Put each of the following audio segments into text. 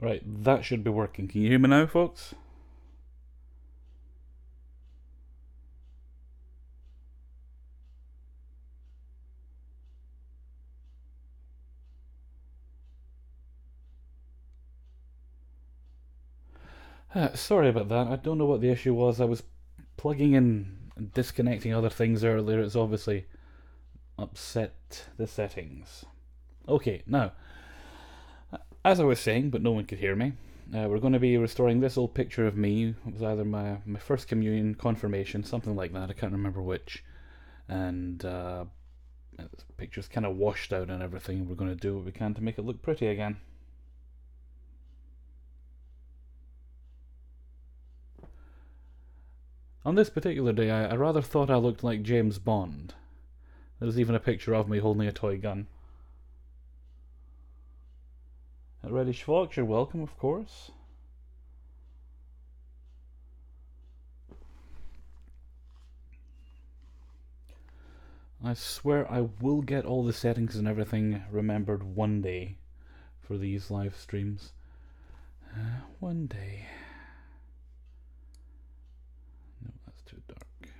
Right, that should be working. Can you hear me now, folks? Sorry about that. I don't know what the issue was. I was plugging in and disconnecting other things earlier. It's obviously upset the settings. Okay, now, as I was saying, but no one could hear me, we're going to be restoring this old picture of me. It was either my first communion, confirmation, something like that. I can't remember which. And the picture's kind of washed out and everything. We're going to do what we can to make it look pretty again. On this particular day, I rather thought I looked like James Bond. There's even a picture of me holding a toy gun. Reddish Fox, you're welcome, of course. I swear I will get all the settings and everything remembered one day for these live streams. One day. No, that's too dark.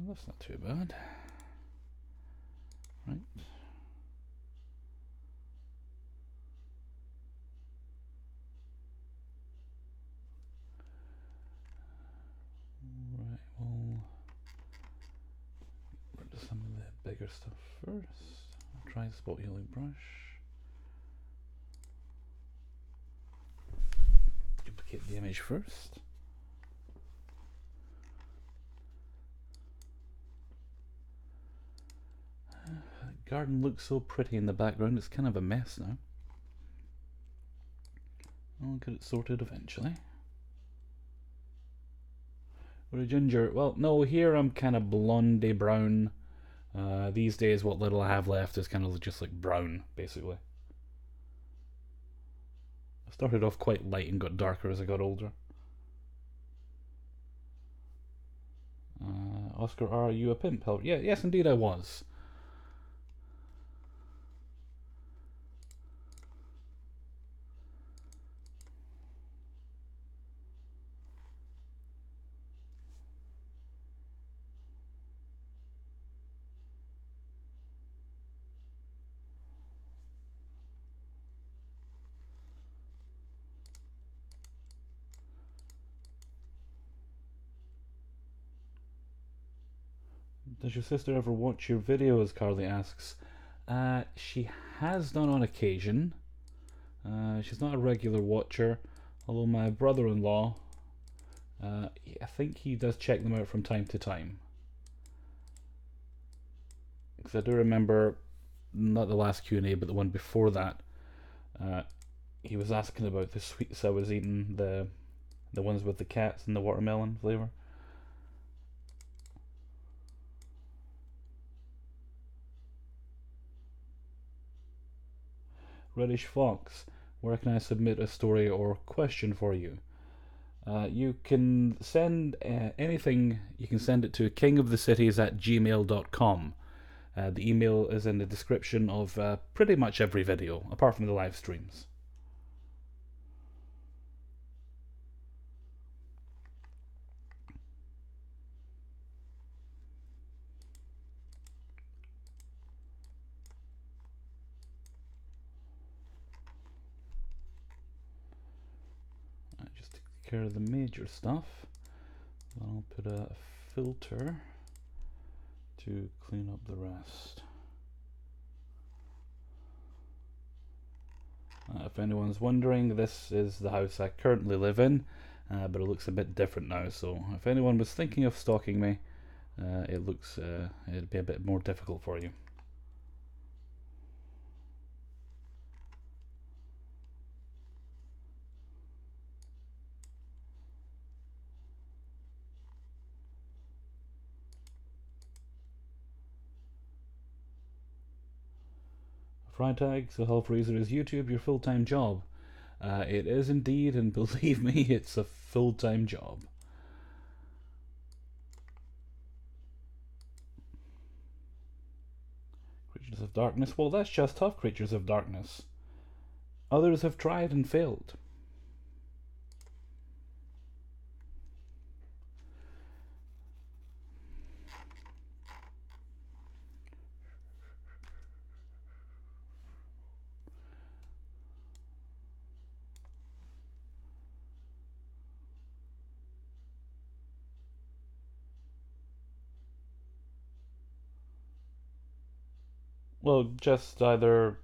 That's not too bad. Right. Right, well, we'll do some of the bigger stuff first. I'll try spot healing brush. Duplicate the image first. The garden looks so pretty in the background, it's kind of a mess now. I'll get it sorted eventually. We're a ginger. Well, no, here I'm kind of blondie brown. These days, what little I have left is kind of just like brown, basically. I started off quite light and got darker as I got older. Oscar, are you a pimp? Yeah, yes, indeed, I was. Does your sister ever watch your videos? Carly asks. She has done on occasion. She's not a regular watcher, although my brother-in-law, I think he does check them out from time to time. Because I do remember, not the last Q&A, but the one before that, uh, he was asking about the sweets I was eating, the ones with the cats and the watermelon flavour. Reddish Fox, where can I submit a story or question for you? You can send anything, you can send it to kingofthecities@gmail.com. The email is in the description of pretty much every video, apart from the live streams. Just take care of the major stuff. I'll put a filter to clean up the rest. If anyone's wondering, this is the house I currently live in, but it looks a bit different now, so if anyone was thinking of stalking me, it'd be a bit more difficult for you. Freitag, so Hellfreezer, is YouTube your full-time job? It is indeed, and believe me, it's a full-time job. Creatures of Darkness, well, that's just tough, Creatures of Darkness. Others have tried and failed. Well, just either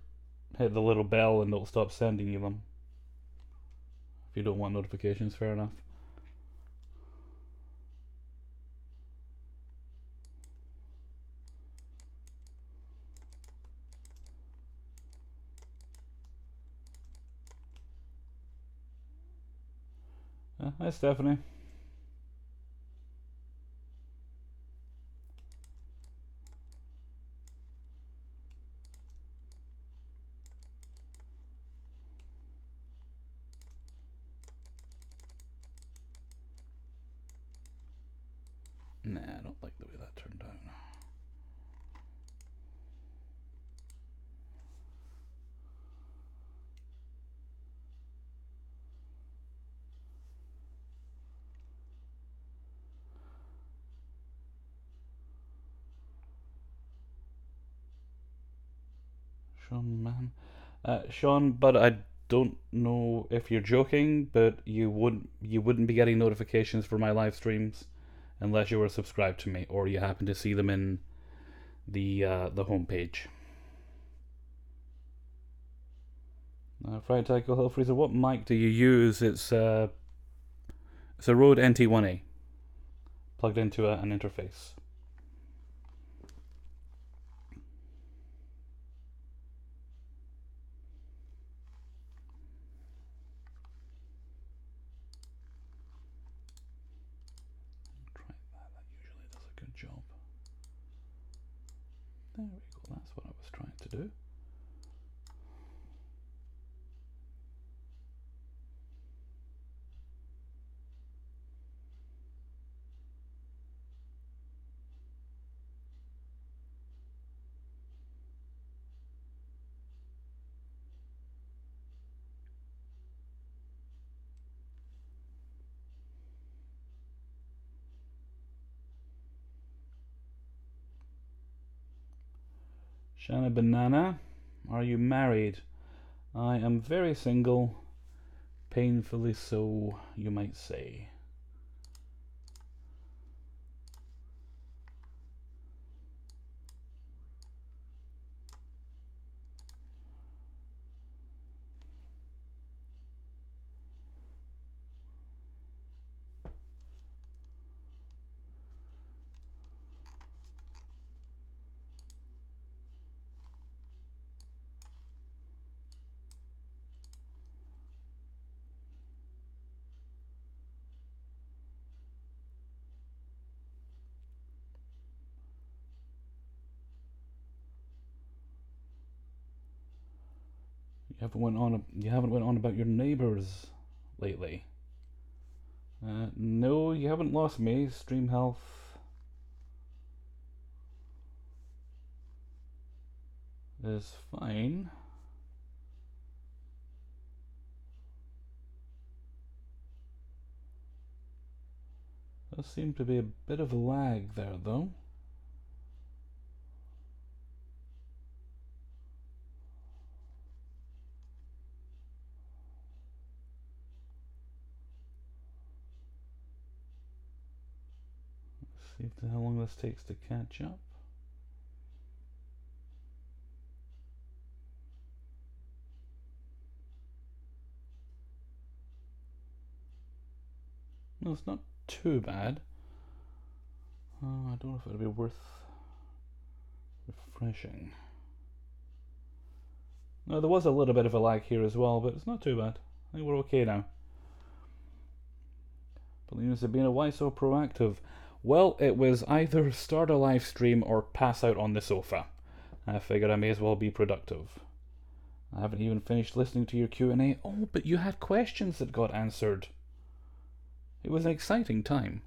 hit the little bell and it'll stop sending you them. If you don't want notifications, fair enough. Hi, Stephanie. Nah, I don't like the way that turned out. Sean, man. Sean, but I don't know if you're joking, but you wouldn't be getting notifications for my live streams unless you were subscribed to me or you happen to see them in the homepage. Fried Taco Hill Freezer, what mic do you use? It's a Rode NT1A plugged into an interface. Try that. That usually does a good job. There we go. That's what I was trying to do. Shanna Banana, are you married? I am very single, painfully so, you might say. You haven't went on about your neighbours lately. No, you haven't lost me. Stream health is fine. Does seem to be a bit of a lag there, though. Let's see how long this takes to catch up. No, it's not too bad. I don't know if it'll be worth refreshing. No, there was a little bit of a lag here as well, but it's not too bad. I think we're okay now. But Linus had been why so proactive? Well, it was either start a live stream or pass out on the sofa. I figured I may as well be productive. I haven't even finished listening to your Q&A. Oh, but you had questions that got answered. It was an exciting time.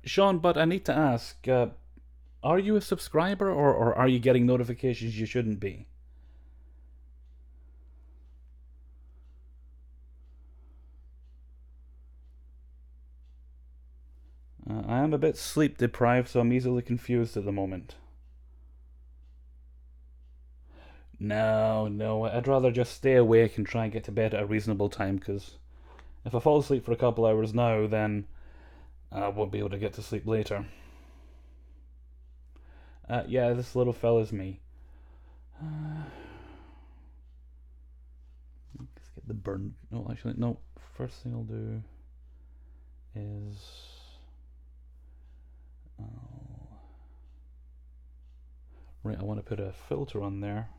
Sean, but I need to ask, are you a subscriber or are you getting notifications you shouldn't be? I am a bit sleep deprived, so I'm easily confused at the moment. No, I'd rather just stay awake and try and get to bed at a reasonable time, because if I fall asleep for a couple hours now, then I won't be able to get to sleep later. Yeah, this little fella's me. Let's get the burn. No, actually, no. First thing I'll do is. Oh, right, I want to put a filter on there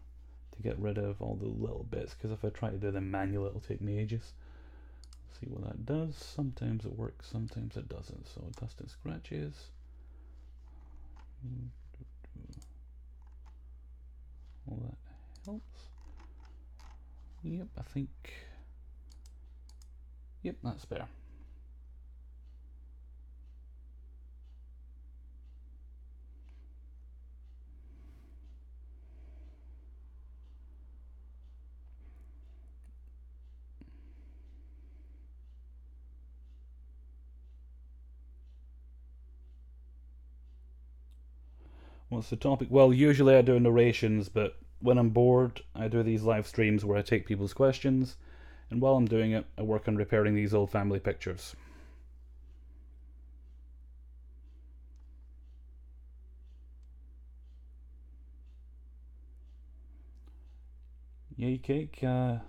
to get rid of all the little bits, because if I try to do them manually, it'll take me ages. See what that does. Sometimes it works, sometimes it doesn't. So dust and scratches. All that helps. Yep, I think. Yep, that's better. What's the topic? Well, usually I do narrations, but when I'm bored, I do these live streams where I take people's questions, and while I'm doing it, I work on repairing these old family pictures. Yay cake, I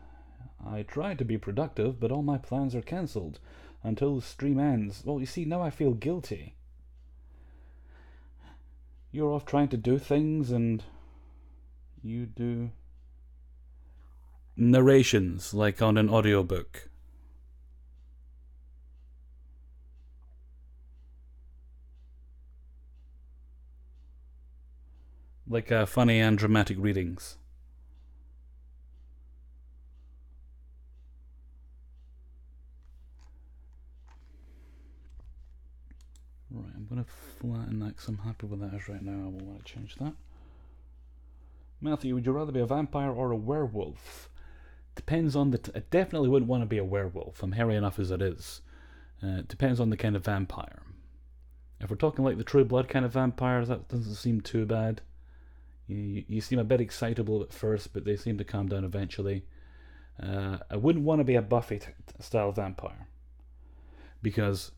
tried to be productive, but all my plans are cancelled until the stream ends. Well, you see, now I feel guilty. You're off trying to do things, and you do narrations like on an audiobook. Like funny and dramatic readings. Right, I'm going to flatten that because I'm happy with that as right now. I won't want to change that. Matthew, would you rather be a vampire or a werewolf? Depends on the. I definitely wouldn't want to be a werewolf. I'm hairy enough as it is. It depends on the kind of vampire. If we're talking like the True Blood kind of vampires, that doesn't seem too bad. You seem a bit excitable at first, but they seem to calm down eventually. I wouldn't want to be a Buffy style vampire because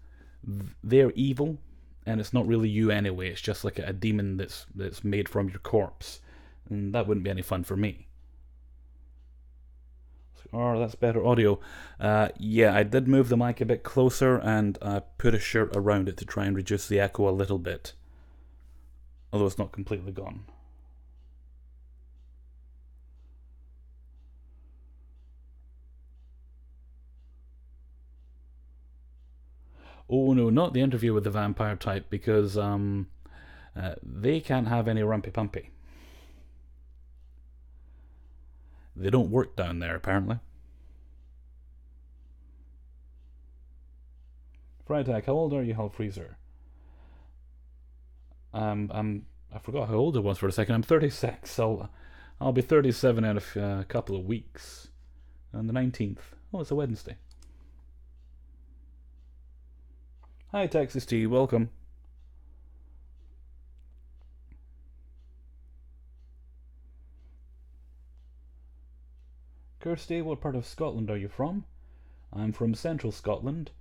they're evil, and it's not really you anyway. It's just like a demon that's made from your corpse, and that wouldn't be any fun for me. Oh, that's better audio. Yeah, I did move the mic a bit closer, and I put a shirt around it to try and reduce the echo a little bit, although it's not completely gone. Oh no, not the interview with the vampire type, because they can't have any rumpy pumpy. They don't work down there, apparently. Freitag, how old are you, Freezer? I forgot how old I was for a second. I'm 36. I'll be 37 in a couple of weeks. On the 19th. Oh, it's a Wednesday. Hi, Texas T. Welcome. Kirsty, what part of Scotland are you from? I'm from central Scotland.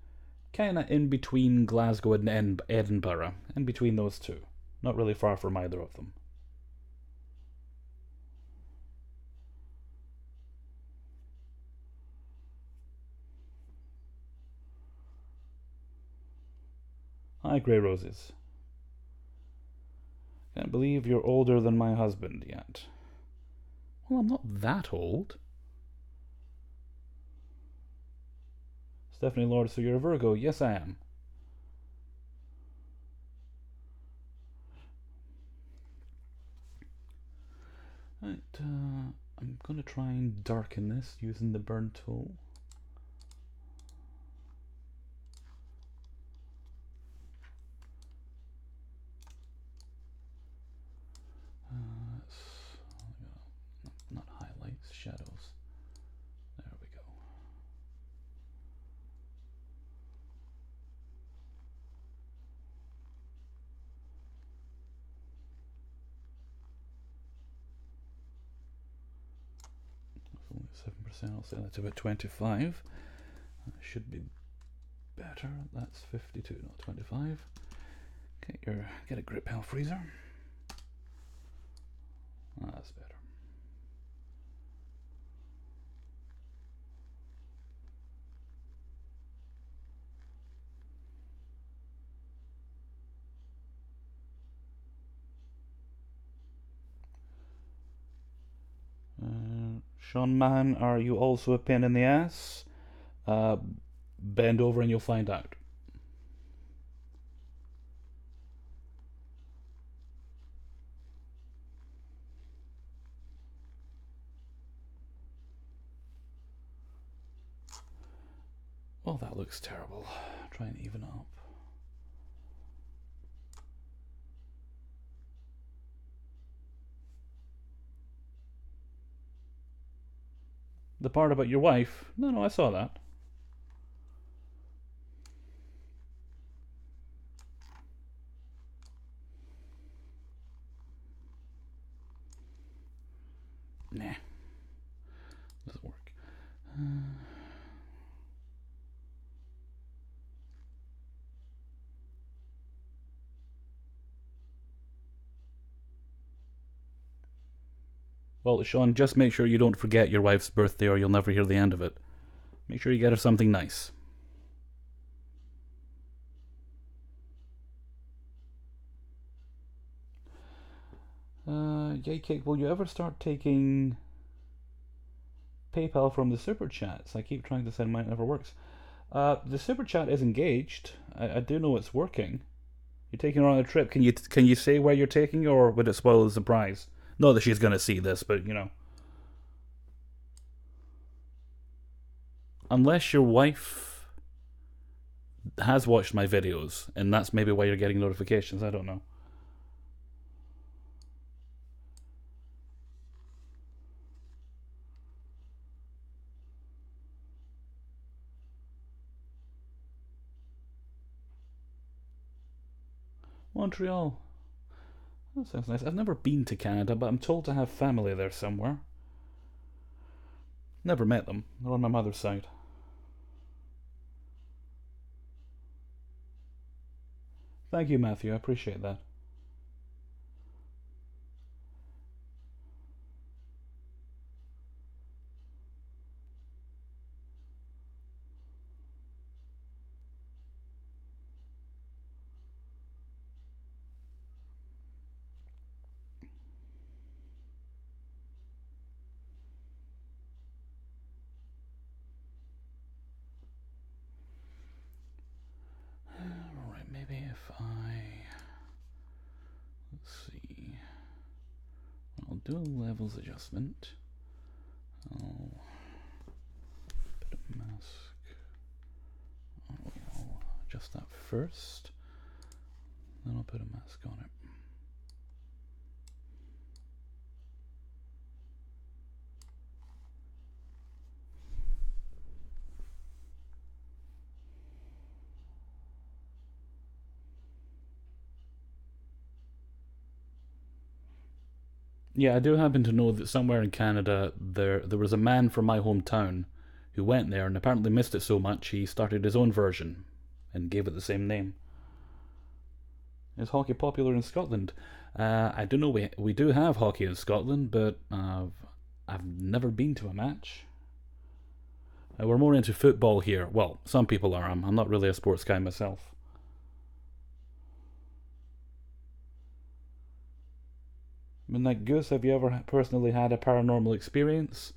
Kinda in between Glasgow and Edinburgh. In between those two. Not really far from either of them. Hi, Grey Roses. Can't believe you're older than my husband yet. Well, I'm not that old. Stephanie Lord, so you're a Virgo? Yes, I am. Right, I'm going to try and darken this using the burn tool. I'll say that's about 25. That should be better. That's 52, not 25. Get a grip, pal freezer. That's better. Sean Mann, are you also a pain in the ass? Bend over and you'll find out. Well, that looks terrible. Try and even up. The part about your wife? No, I saw that. Nah. Doesn't work. Well, Sean, just make sure you don't forget your wife's birthday or you'll never hear the end of it. Make sure you get her something nice. Yay Cake, will you ever start taking PayPal from the super chats? I keep trying to send mine, it never works. The super chat is engaged. I do know it's working. You're taking her on a trip. Can you say where you're taking, or would it spoil the surprise? Not that she's gonna see this, but you know. Unless your wife has watched my videos, and that's maybe why you're getting notifications. I don't know. Montreal. That sounds nice. I've never been to Canada, but I'm told to have family there somewhere. Never met them. They're on my mother's side. Thank you, Matthew. I appreciate that. Alright, maybe if let's see. I'll do a levels adjustment. I'll put a mask. I'll adjust that first. Then I'll put a mask on it. Yeah, I do happen to know that somewhere in Canada there was a man from my hometown who went there and apparently missed it so much he started his own version and gave it the same name. Is hockey popular in Scotland? I don't know. We do have hockey in Scotland, but I've never been to a match. We're more into football here. Well, some people are. I'm not really a sports guy myself. Midnight Goose, have you ever personally had a paranormal experience?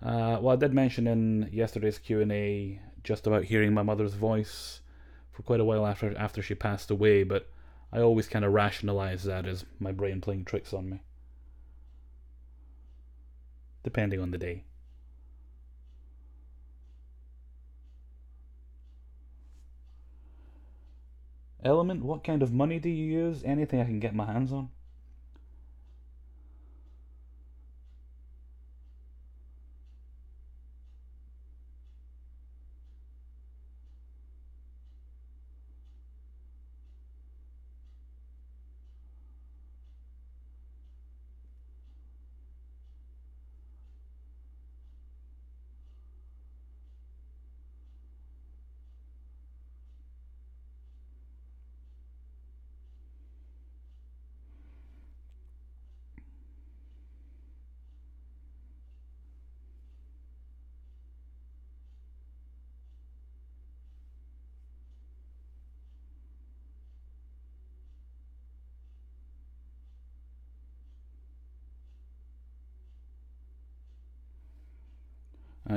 Well, I did mention in yesterday's Q&A just about hearing my mother's voice for quite a while after she passed away, but I always kind of rationalize that as my brain playing tricks on me, depending on the day. Element, what kind of money do you use? Anything I can get my hands on.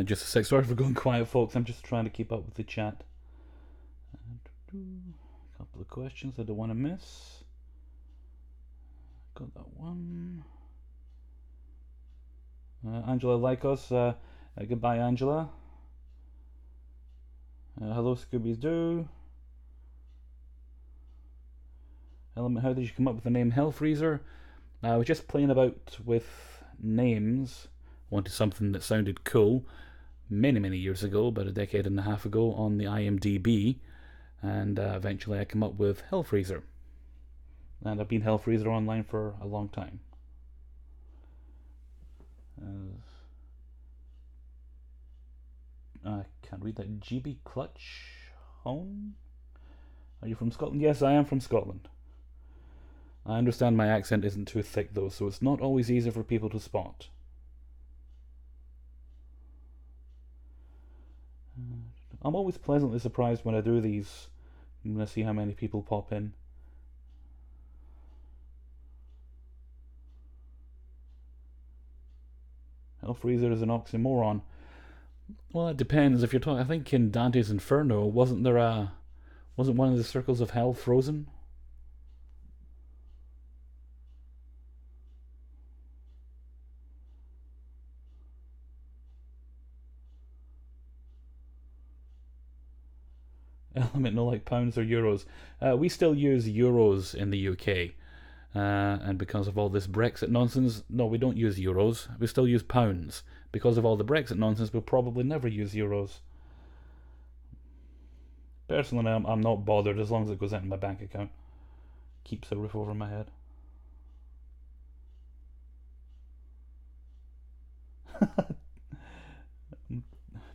Just a sec. Sorry for going quiet, folks. I'm just trying to keep up with the chat. A couple of questions I don't want to miss. Got that one. Angela Lycos. Goodbye, Angela. Hello, Scoobies Doo. Element, how did you come up with the name HellFreezer? I was just playing about with names. Wanted something that sounded cool many years ago, about a decade and a half ago, on the IMDb, and eventually I came up with HellFreezer. And I've been HellFreezer online for a long time. I can't read that. GB Clutch Home? Are you from Scotland? Yes, I am from Scotland. I understand my accent isn't too thick though, so it's not always easy for people to spot. I'm always pleasantly surprised when I do these, when I see how many people pop in. HellFreezer is an oxymoron. Well, it depends. If you're talking, I think in Dante's Inferno, wasn't one of the circles of hell frozen? Element, no, like pounds or euros. We still use euros in the UK. And because of all this Brexit nonsense, no, we don't use euros. We still use pounds. Because of all the Brexit nonsense, we'll probably never use euros. Personally, I'm not bothered as long as it goes into my bank account. Keeps a roof over my head.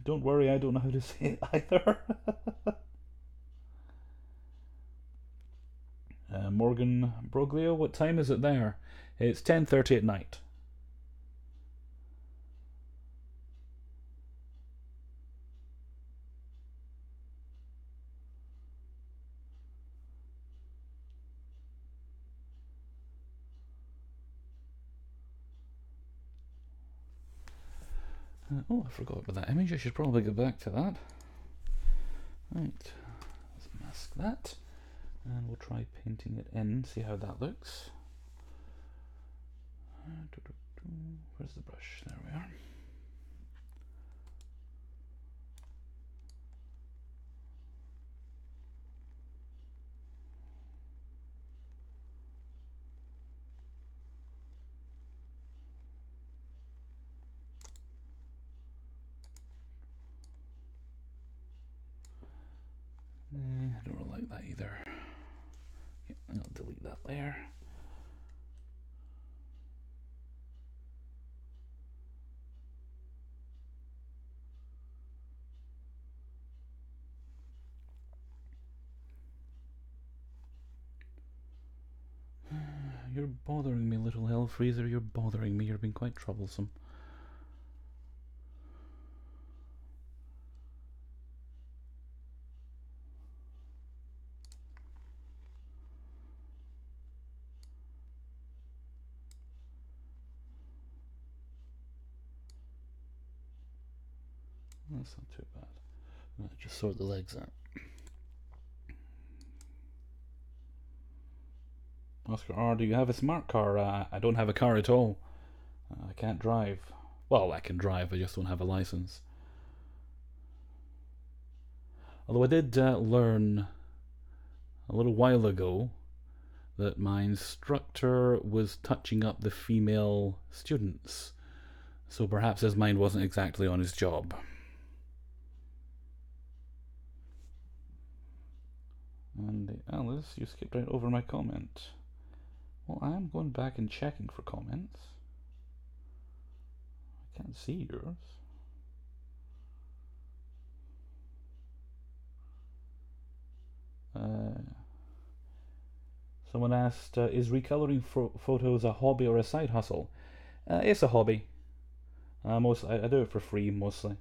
Don't worry, I don't know how to say it either. Morgan Broglio, what time is it there? It's 10:30 at night. Oh, I forgot about that image. I should probably go back to that. Right, let's mask that. And we'll try painting it in, see how that looks. Where's the brush? There we are. I don't really like that either. Yeah, I'll delete that layer. You're bothering me, little HellFreezer. You're bothering me. You're being quite troublesome. That's not too bad. I'll just sort the legs out. Oscar R, do you have a smart car? I don't have a car at all. I can't drive. Well, I can drive, I just don't have a license. Although I did learn a little while ago that my instructor was touching up the female students. So perhaps his mind wasn't exactly on his job. And Alice, you skipped right over my comment. Well, I am going back and checking for comments. I can't see yours. Someone asked, is recoloring photos a hobby or a side hustle? It's a hobby. I do it for free mostly.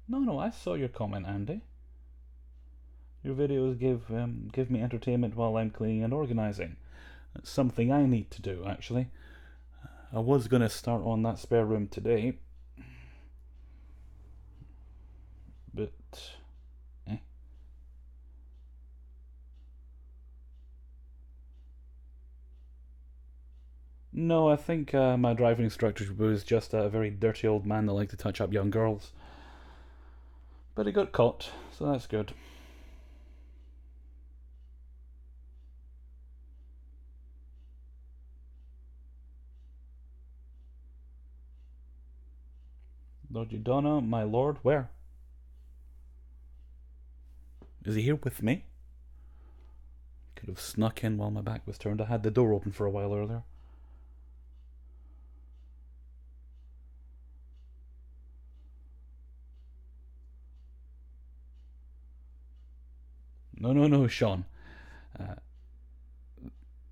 No, I saw your comment, Andy. Your videos give me entertainment while I'm cleaning and organising. It's something I need to do, actually. I was going to start on that spare room today, but... No, I think my driving instructor was just a very dirty old man that liked to touch up young girls. But he got caught, so that's good. Lord Udonna, my lord, where? Is he here with me? Could have snuck in while my back was turned. I had the door open for a while earlier. No, Sean. Uh,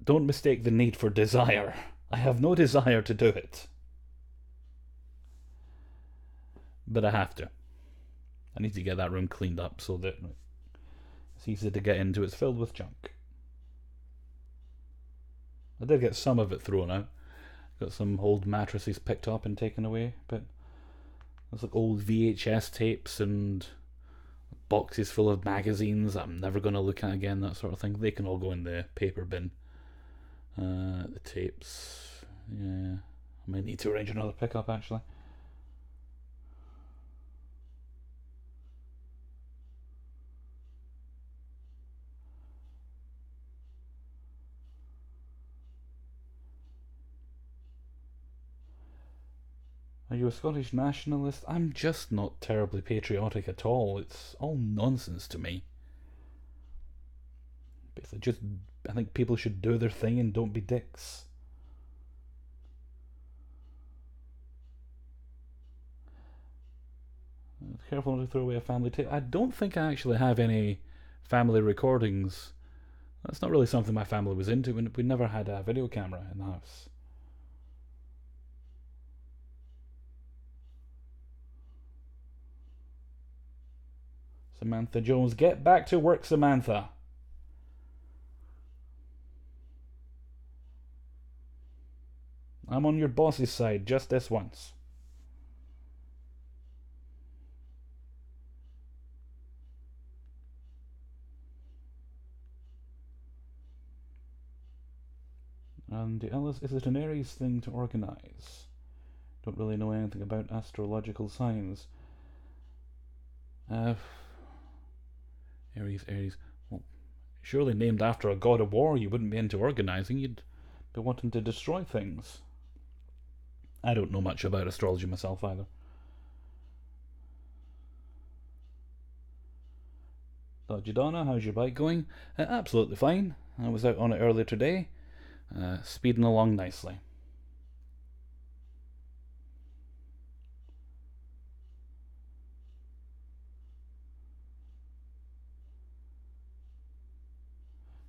don't mistake the need for desire. I have no desire to do it. But I have to. I need to get that room cleaned up so that it's easy to get into. It's filled with junk. I did get some of it thrown out. Got some old mattresses picked up and taken away, but there's like old VHS tapes and boxes full of magazines that I'm never going to look at again, that sort of thing. They can all go in the paper bin. The tapes, yeah. I might need to arrange another pickup, actually. Are you a Scottish nationalist? I'm just not terribly patriotic at all. It's all nonsense to me. Basically, just I think people should do their thing and don't be dicks. Careful not to throw away a family tape. I don't think I actually have any family recordings. That's not really something my family was into. We never had a video camera in the house. Samantha Jones, get back to work, Samantha. I'm on your boss's side just this once. And Ellis, is it an Aries thing to organise? Don't really know anything about astrological signs. Aries. Well, surely named after a god of war, you wouldn't be into organising. You'd be wanting to destroy things. I don't know much about astrology myself either. Donna, how's your bike going? Absolutely fine. I was out on it earlier today, speeding along nicely.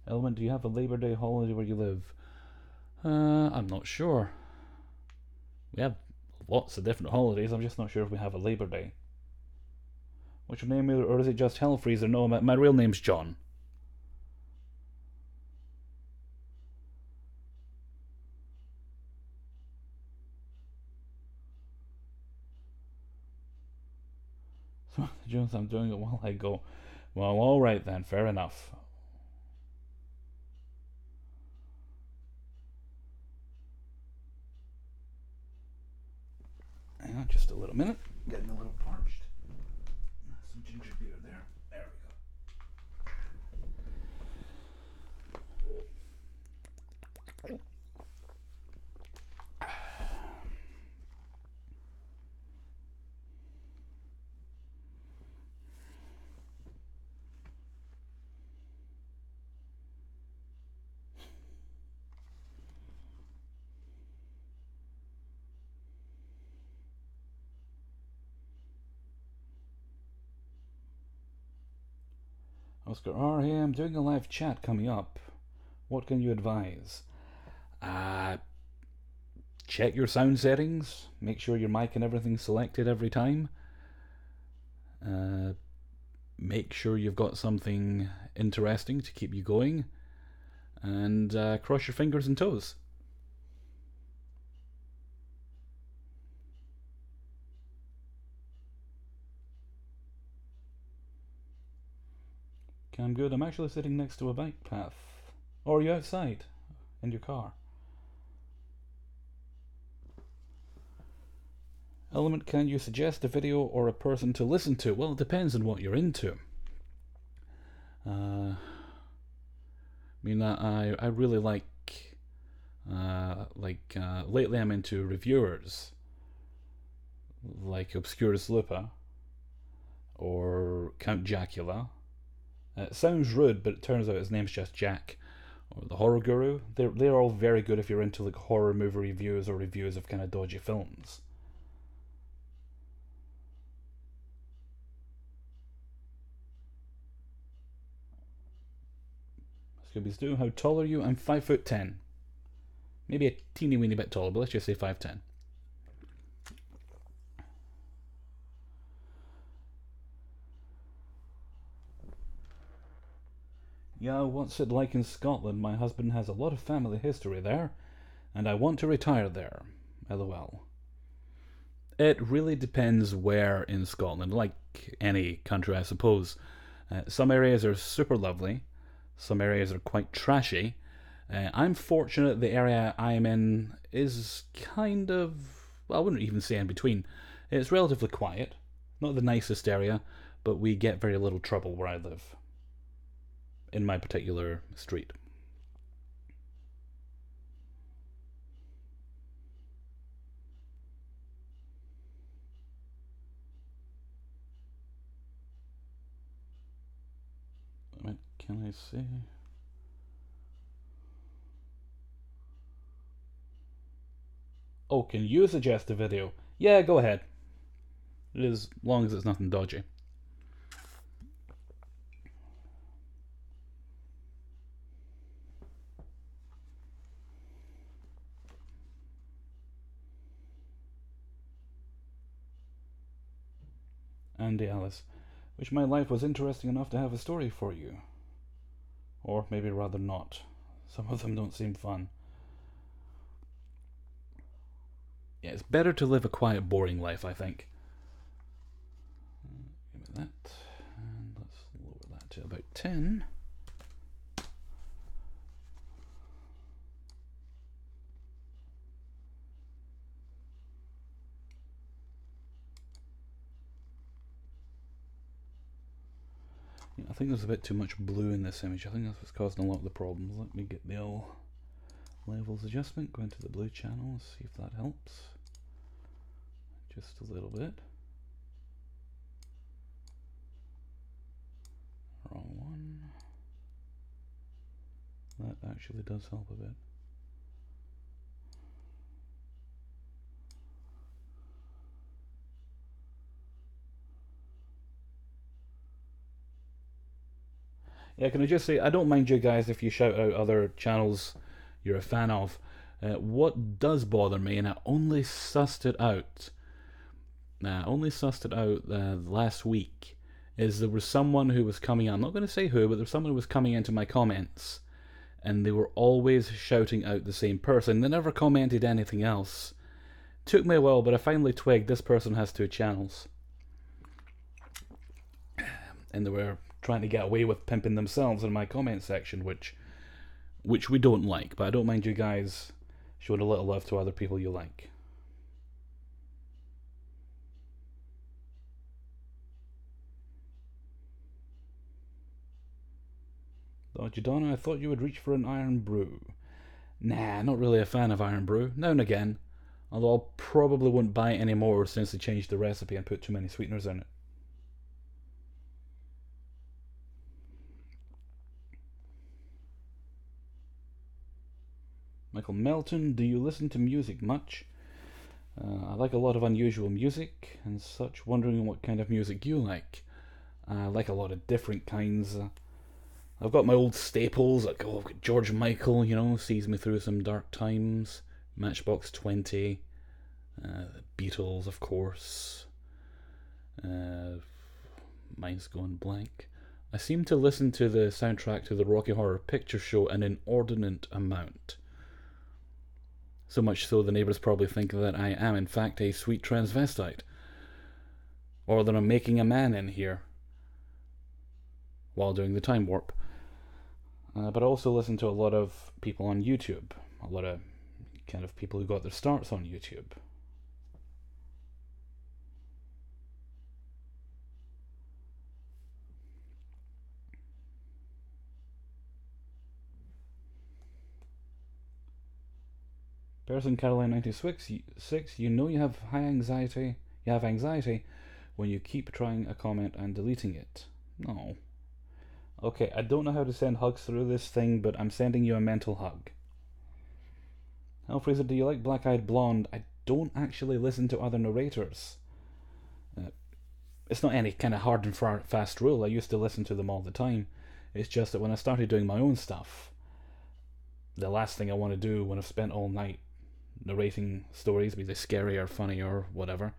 Element, do you have a Labor Day holiday where you live? I'm not sure. We have lots of different holidays. I'm just not sure if we have a Labor Day. What's your name, or is it just Hellfreezer? No, my real name's John. So, Jones, I'm doing it while I go. Well, alright then, fair enough. Hang on just a little minute. Getting a little parched. Some ginger beer there. There we go. Oscar R. Hey, I'm doing a live chat coming up. What can you advise? Check your sound settings. Make sure your mic and everything's selected every time. Make sure you've got something interesting to keep you going, and cross your fingers and toes. Okay, I'm good. I'm actually sitting next to a bike path. Or are you outside in your car? Element, can you suggest a video or a person to listen to? Well, it depends on what you're into. I mean, I really lately I'm into reviewers like Obscurus Lupa or Count Jacula. It sounds rude, but it turns out his name's just Jack. Or the Horror Guru. They're all very good if you're into like horror movie reviews or reviews of kind of dodgy films. Scooby's Doo, how tall are you? I'm 5'10". Maybe a teeny weeny bit taller, but let's just say 5'10". Yeah, what's it like in Scotland? My husband has a lot of family history there, and I want to retire there. LOL. It really depends where in Scotland, like any country, I suppose. Some areas are super lovely, some areas are quite trashy. I'm fortunate the area I'm in is kind of, well, I wouldn't even say in between. It's relatively quiet, not the nicest area, but we get very little trouble where I live, in my particular street. What can I say? Oh, can you suggest a video? Yeah, go ahead. As long as it's nothing dodgy. Andy Alice. Wish my life was interesting enough to have a story for you. Or maybe rather not. Some of them don't seem fun. Yeah, it's better to live a quiet, boring life, I think. Give me that. And let's lower that to about 10. Yeah, I think there's a bit too much blue in this image. I think that's what's causing a lot of the problems. Let me get the old levels adjustment, go into the blue channel, see if that helps. Just a little bit. Wrong one. That actually does help a bit. Yeah, can I just say, I don't mind you guys if you shout out other channels you're a fan of. What does bother me, and I only sussed it out last week, is there was someone who was coming in, I'm not going to say who, but there was someone who was coming into my comments, and they were always shouting out the same person. They never commented anything else. Took me a while, but I finally twigged this person has 2 channels. And they were trying to get away with pimping themselves in my comment section, which we don't like, but I don't mind you guys showing a little love to other people you like. Dodgy Donna, I thought you would reach for an iron brew. Nah, not really a fan of iron brew. Now and again. Although I probably won't buy it anymore since they changed the recipe and put too many sweeteners in it. Michael Melton, do you listen to music much? I like a lot of unusual music and such. Wondering what kind of music you like. I like a lot of different kinds. I've got my old staples, like I've got George Michael, sees me through some dark times. Matchbox 20, the Beatles, of course. Mine's going blank. I seem to listen to the soundtrack to the Rocky Horror Picture Show an inordinate amount. So much so the neighbours probably think that I am in fact a sweet transvestite. Or that I'm making a man in here while doing the time warp. But I also listen to a lot of people on YouTube. A lot of kind of people who got their starts on YouTube. Person Caroline 96, you know you have high anxiety. You have anxiety when you keep trying a comment and deleting it. No. Okay, I don't know how to send hugs through this thing, but I'm sending you a mental hug. Hellfreezer, do you like Black Eyed Blonde? I don't actually listen to other narrators. It's not any kind of hard and fast rule. I used to listen to them all the time. It's just that when I started doing my own stuff, the last thing I want to do when I've spent all night narrating stories, be they scary or funny or whatever,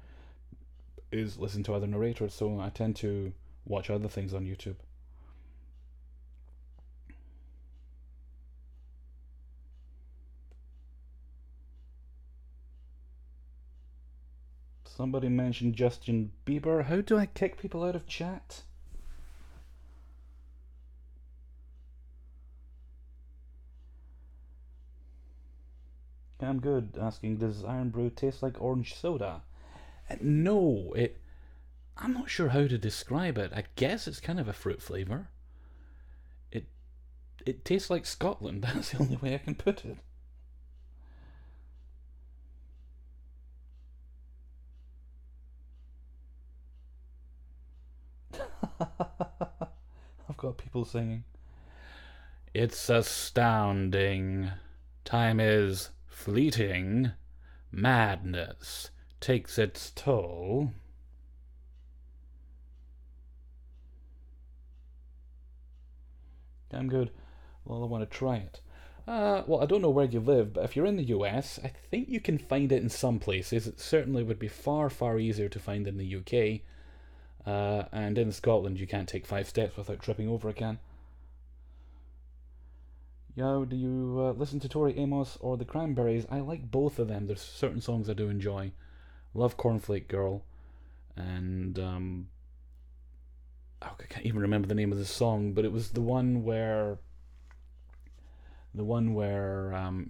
is listen to other narrators, so I tend to watch other things on YouTube. Somebody mentioned Justin Bieber. How do I kick people out of chat? I'm good. Asking, does Iron Brew taste like orange soda? No, I'm not sure how to describe it. I guess it's kind of a fruit flavour. It tastes like Scotland. That's the only way I can put it. I've got people singing. It's astounding. Time is fleeting. Madness takes its toll. I'm good. Well, I want to try it. Well, I don't know where you live, but if you're in the US, I think you can find it in some places. It certainly would be far, far easier to find in the UK. And in Scotland, you can't take 5 steps without tripping over again. Yo, do you listen to Tori Amos or the Cranberries? I like both of them. There's certain songs I do enjoy. Love Cornflake Girl, and I can't even remember the name of the song, but it was the one where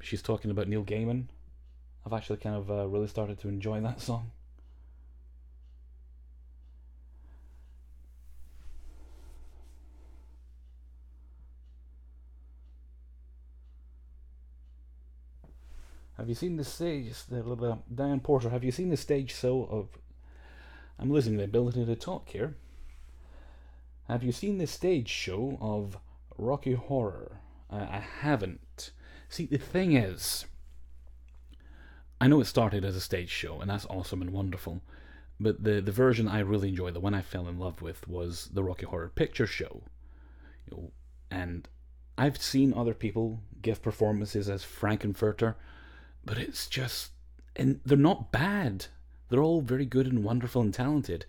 she's talking about Neil Gaiman. I've actually kind of really started to enjoy that song. Have you seen the stage? Diane Porter, have you seen the stage show of? I'm losing the ability to talk here. Have you seen the stage show of Rocky Horror? I haven't. See, the thing is, I know it started as a stage show, and that's awesome and wonderful. But the version I really enjoyed, the one I fell in love with, was the Rocky Horror Picture Show. And I've seen other people give performances as Frankenfurter, but it's just, and they're not bad. They're all very good and wonderful and talented,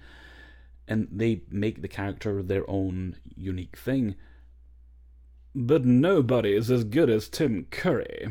and they make the character their own unique thing. But nobody is as good as Tim Curry.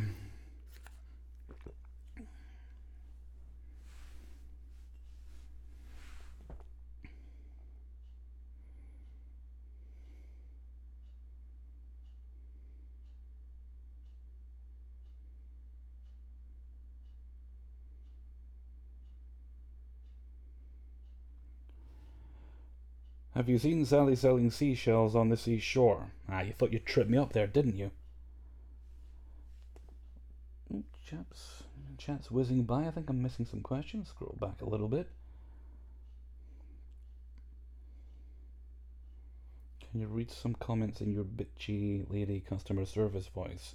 Have you seen Sally selling seashells on the seashore? You thought you'd trip me up there, didn't you? Chat's whizzing by. I think I'm missing some questions. Scroll back a little bit. Can you read some comments in your bitchy lady customer service voice?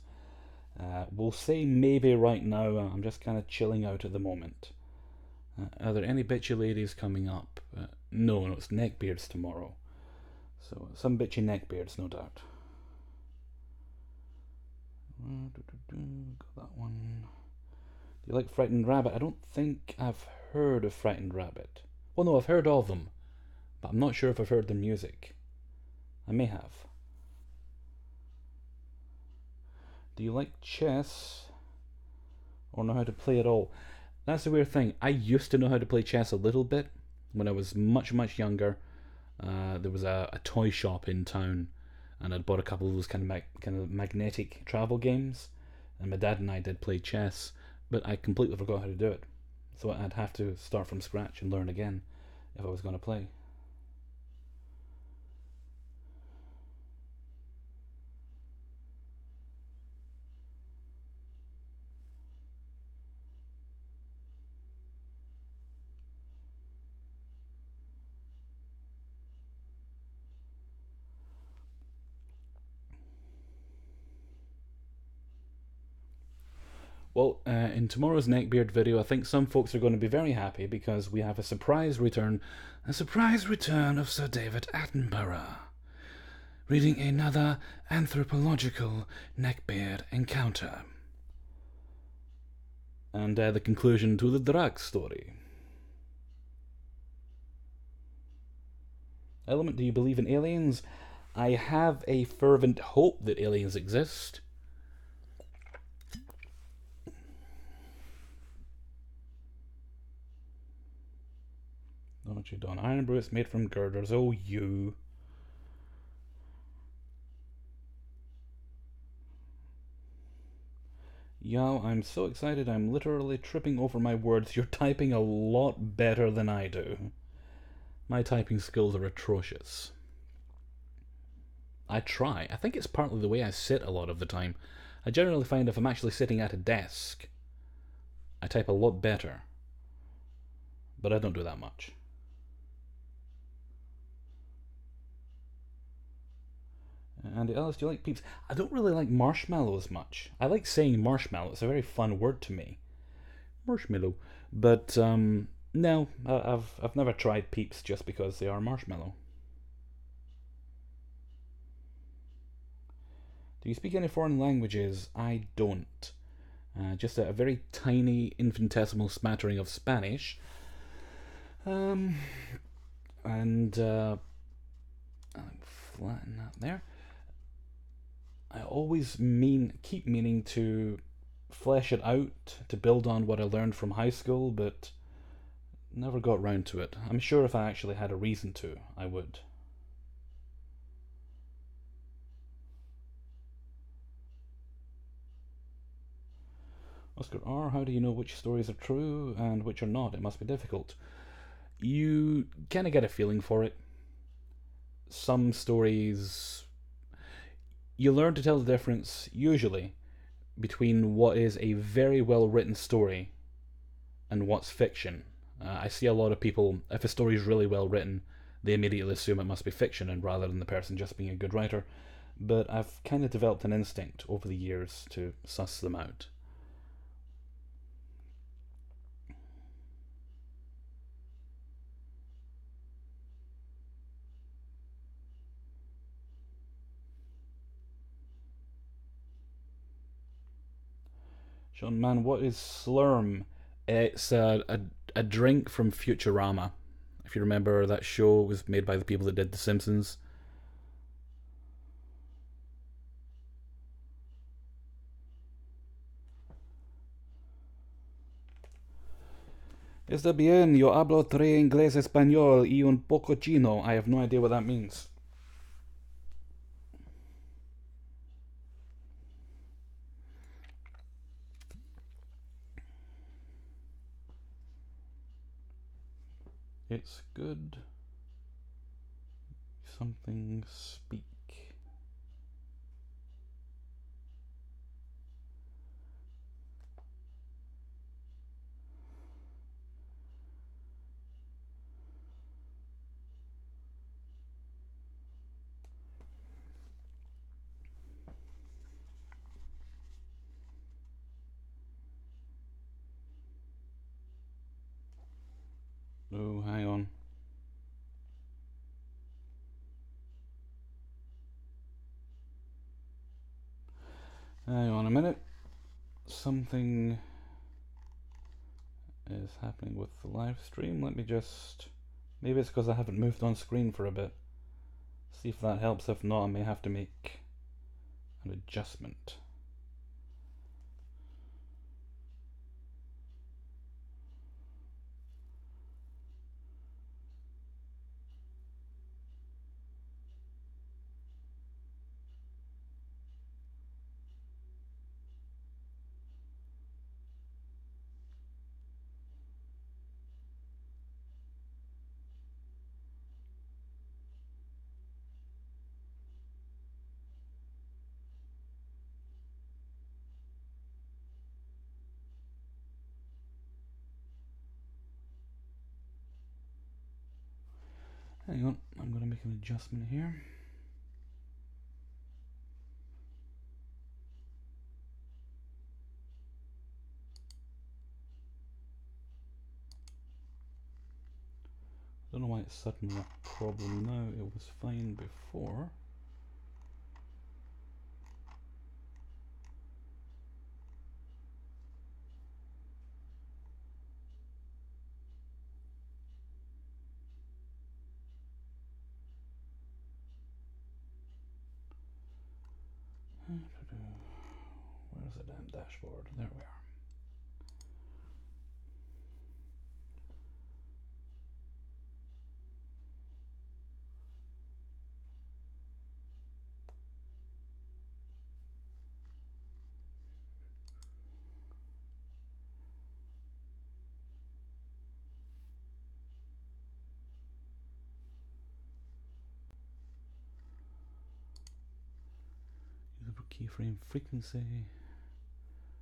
We'll say maybe right now. I'm just kind of chilling out at the moment. Are there any bitchy ladies coming up? No, it's neckbeards tomorrow. So some bitchy neckbeards, no doubt. Got that one. Do you like Frightened Rabbit? I don't think I've heard of Frightened Rabbit. Well, no, I've heard of them, but I'm not sure if I've heard their music. I may have. Do you like chess or know how to play at all? That's the weird thing. I used to know how to play chess a little bit when I was much, much younger. There was a toy shop in town, and I'd bought a couple of those kind of magnetic travel games, and my dad and I did play chess, but I completely forgot how to do it. So I'd have to start from scratch and learn again if I was going to play. Well, in tomorrow's Neckbeard video, I think some folks are going to be very happy because we have a surprise return of Sir David Attenborough, reading another anthropological Neckbeard encounter. And the conclusion to the drag story. Element, do you believe in aliens? I have a fervent hope that aliens exist. Don't you, Don? Iron brew is made from girders. Oh, you. Yo, I'm so excited I'm literally tripping over my words. You're typing a lot better than I do. My typing skills are atrocious. I try. I think it's partly the way I sit a lot of the time. I generally find if I'm actually sitting at a desk, I type a lot better. But I don't do that much. Andy Ellis, do you like peeps? I don't really like marshmallows much. I like saying marshmallow. It's a very fun word to me. Marshmallow. But, no, I've never tried peeps just because they are marshmallow. Do you speak any foreign languages? I don't. Just a very tiny, infinitesimal smattering of Spanish. And, I'll flatten that there. I always keep meaning to flesh it out, to build on what I learned from high school, but never got round to it. I'm sure if I actually had a reason to, I would. Oscar R., how do you know which stories are true and which are not? It must be difficult. You kind of get a feeling for it. Some stories, you learn to tell the difference, usually, between what is a very well written story and what's fiction. I see a lot of people, if a story is really well written, they immediately assume it must be fiction, and rather than the person just being a good writer. But I've kind of developed an instinct over the years to suss them out. Sean, man, what is Slurm? It's a drink from Futurama. If you remember that show, it was made by the people that did The Simpsons. Está bien, yo hablo tres inglés español y un poco chino. I have no idea what that means. It's good. Something speak. Oh, hang on. Hang on a minute. Something is happening with the live stream. Let me just Maybe it's because I haven't moved on screen for a bit. See if that helps. If not, I may have to make an adjustment. Hang on, I'm going to make an adjustment here. I don't know why it's suddenly a problem now. It was fine before. Where's the damn dashboard? There we are. Usable keyframe frequency of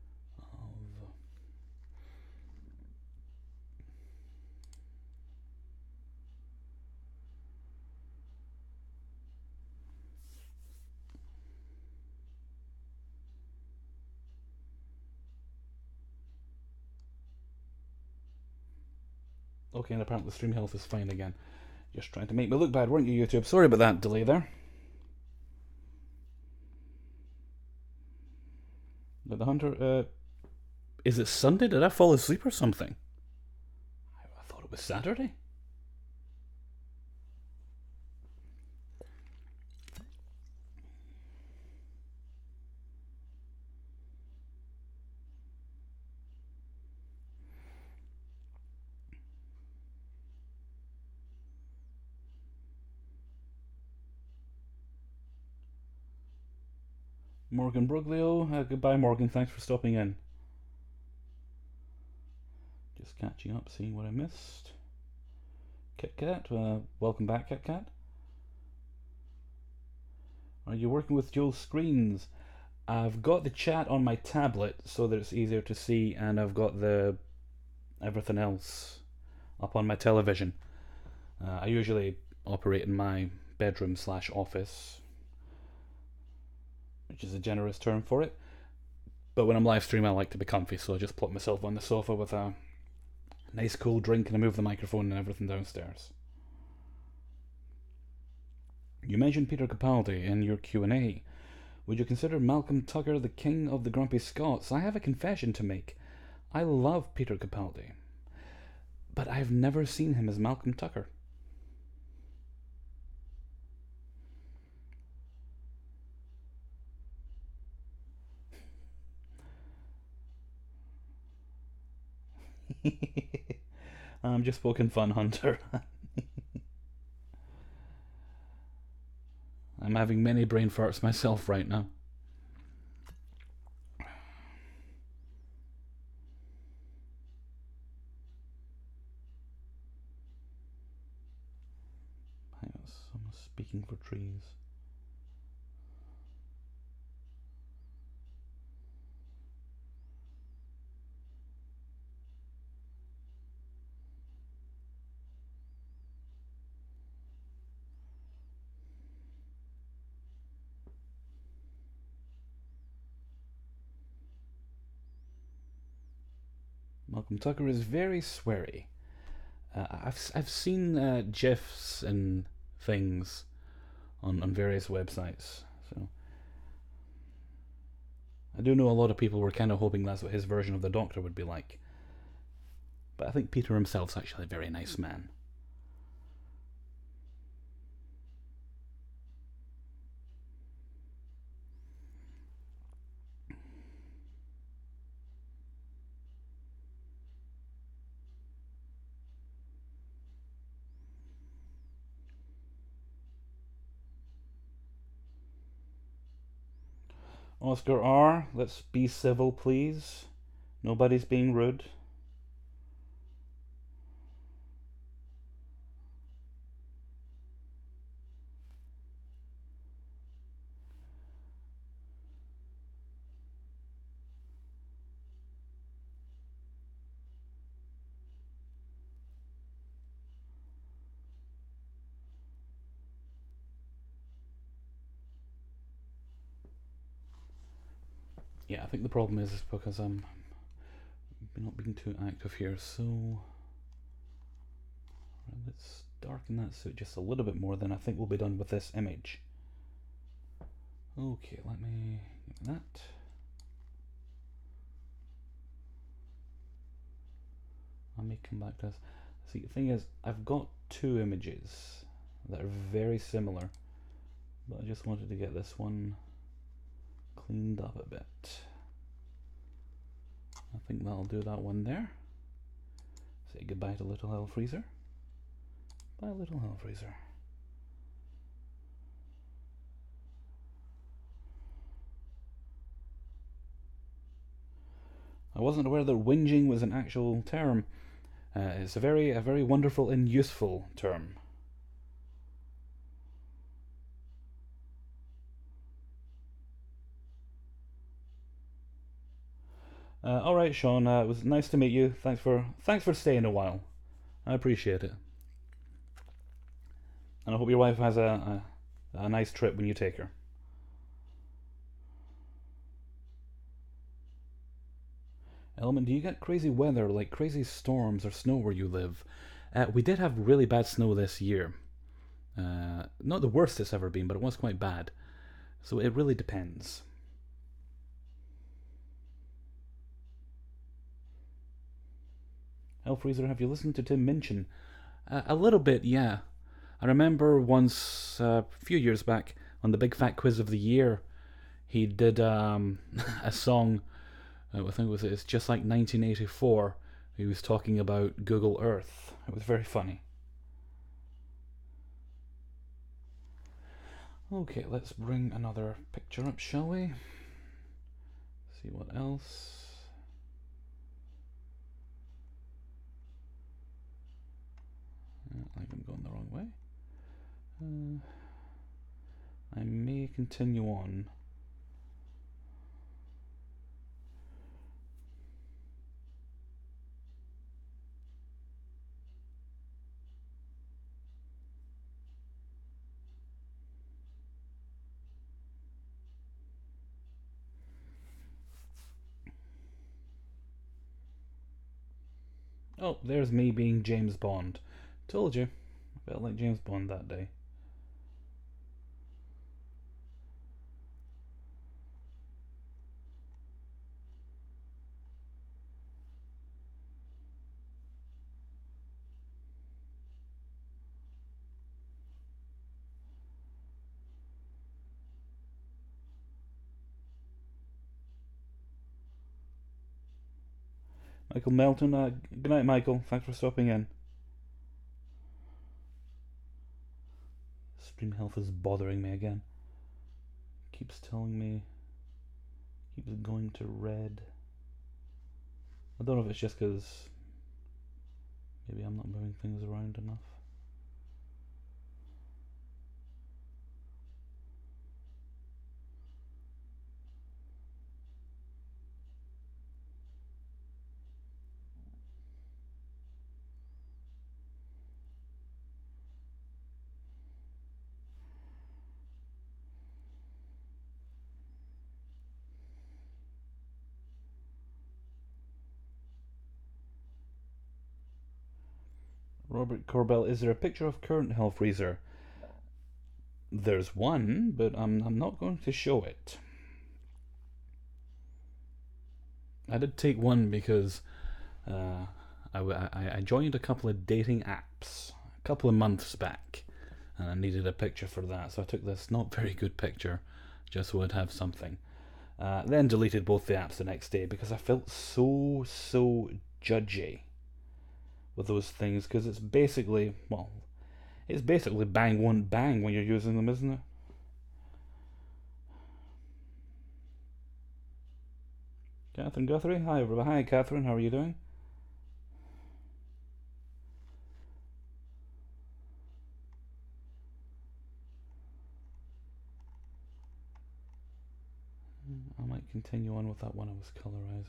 okay, and apparently the stream health is fine again. Just trying to make me look bad, weren't you, YouTube? Sorry about that delay there. But the Hunter, is it Sunday? Did I fall asleep or something? I thought it was Saturday. Morgan Broglio, goodbye Morgan, thanks for stopping in. Just catching up, seeing what I missed. Kit Kat, welcome back Kit Kat. Are you working with dual screens? I've got the chat on my tablet so that it's easier to see, and I've got the everything else up on my television. I usually operate in my bedroom / office, which is a generous term for it. But when I'm live streaming, I like to be comfy, so I just plop myself on the sofa with a nice cool drink and I move the microphone and everything downstairs. You mentioned Peter Capaldi in your Q&A. Would you consider Malcolm Tucker the king of the grumpy Scots? I have a confession to make. I love Peter Capaldi, but I've never seen him as Malcolm Tucker. I'm just poking fun, Hunter. I'm having many brain farts myself right now. Hang on, someone's speaking for trees. Malcolm Tucker is very sweary. I've seen GIFs and things on various websites, so I do know a lot of people were kind of hoping that's what his version of the Doctor would be like. But I think Peter himself's actually a very nice man. Oscar R, let's be civil, please. Nobody's being rude. Yeah, I think the problem is because I'm not being too active here, so let's darken that suit just a little bit more, then I think we'll be done with this image. Okay, let me get that. I may come back to this. See, the thing is, I've got two images that are very similar, but I just wanted to get this one cleaned up a bit. I think that'll do that one there. Say goodbye to Little Hell Freezer. Bye, Little Hell Freezer. I wasn't aware that whinging was an actual term. It's a very wonderful and useful term. All right, Sean. It was nice to meet you. Thanks for staying a while. I appreciate it. And I hope your wife has a nice trip when you take her. Element, do you get crazy weather, like crazy storms or snow where you live? We did have really bad snow this year. Not the worst it's ever been, but it was quite bad. So it really depends. Hellfreezer, have you listened to Tim Minchin? A little bit, yeah. I remember once, a few years back, on the Big Fat Quiz of the Year, he did a song, I think it's just like 1984. He was talking about Google Earth. It was very funny. Okay, let's bring another picture up, shall we? See what else. I think I'm going the wrong way. I may continue on. Oh, there's me being James Bond. Told you. I felt like James Bond that day. Michael Melton, good night, Michael. Thanks for stopping in. Stream health is bothering me again. Keeps telling me, keeps going to red. I don't know if it's just because maybe I'm not moving things around enough. Robert Corbell, is there a picture of current Hellfreezer? There's one, but I'm not going to show it. I did take one because I joined a couple of dating apps a couple of months back, and I needed a picture for that, so I took this not very good picture, just so I'd have something. Then deleted both the apps the next day because I felt so judgy with those things, because it's basically bang one bang when you're using them, isn't it? Catherine Guthrie, hi everybody. Hi Catherine, how are you doing? I might continue on with that one I was colourising.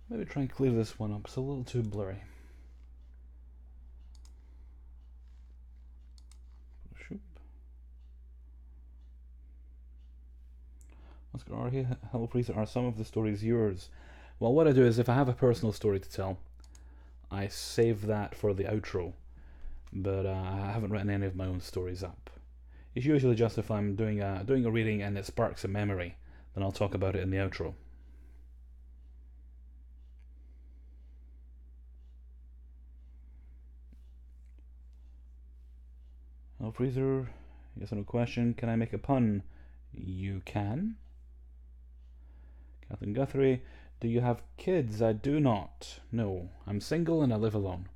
Maybe try and clear this one up, it's a little too blurry. Shoop. Oscar R. Hello Freezer, are some of the stories yours? Well, what I do is if I have a personal story to tell, I save that for the outro, but I haven't written any of my own stories up. It's usually just if I'm doing a reading and it sparks a memory, then I'll talk about it in the outro. Hello Freezer, yes or no question, can I make a pun? You can. Catherine Guthrie, do you have kids? I do not. No, I'm single and I live alone.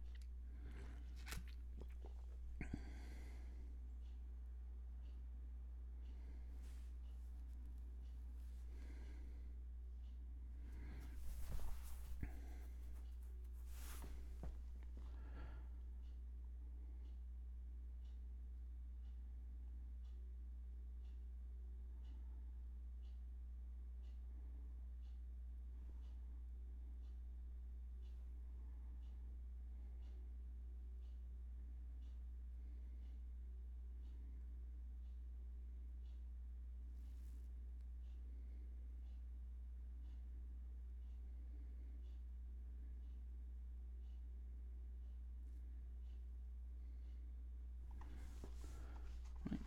Right.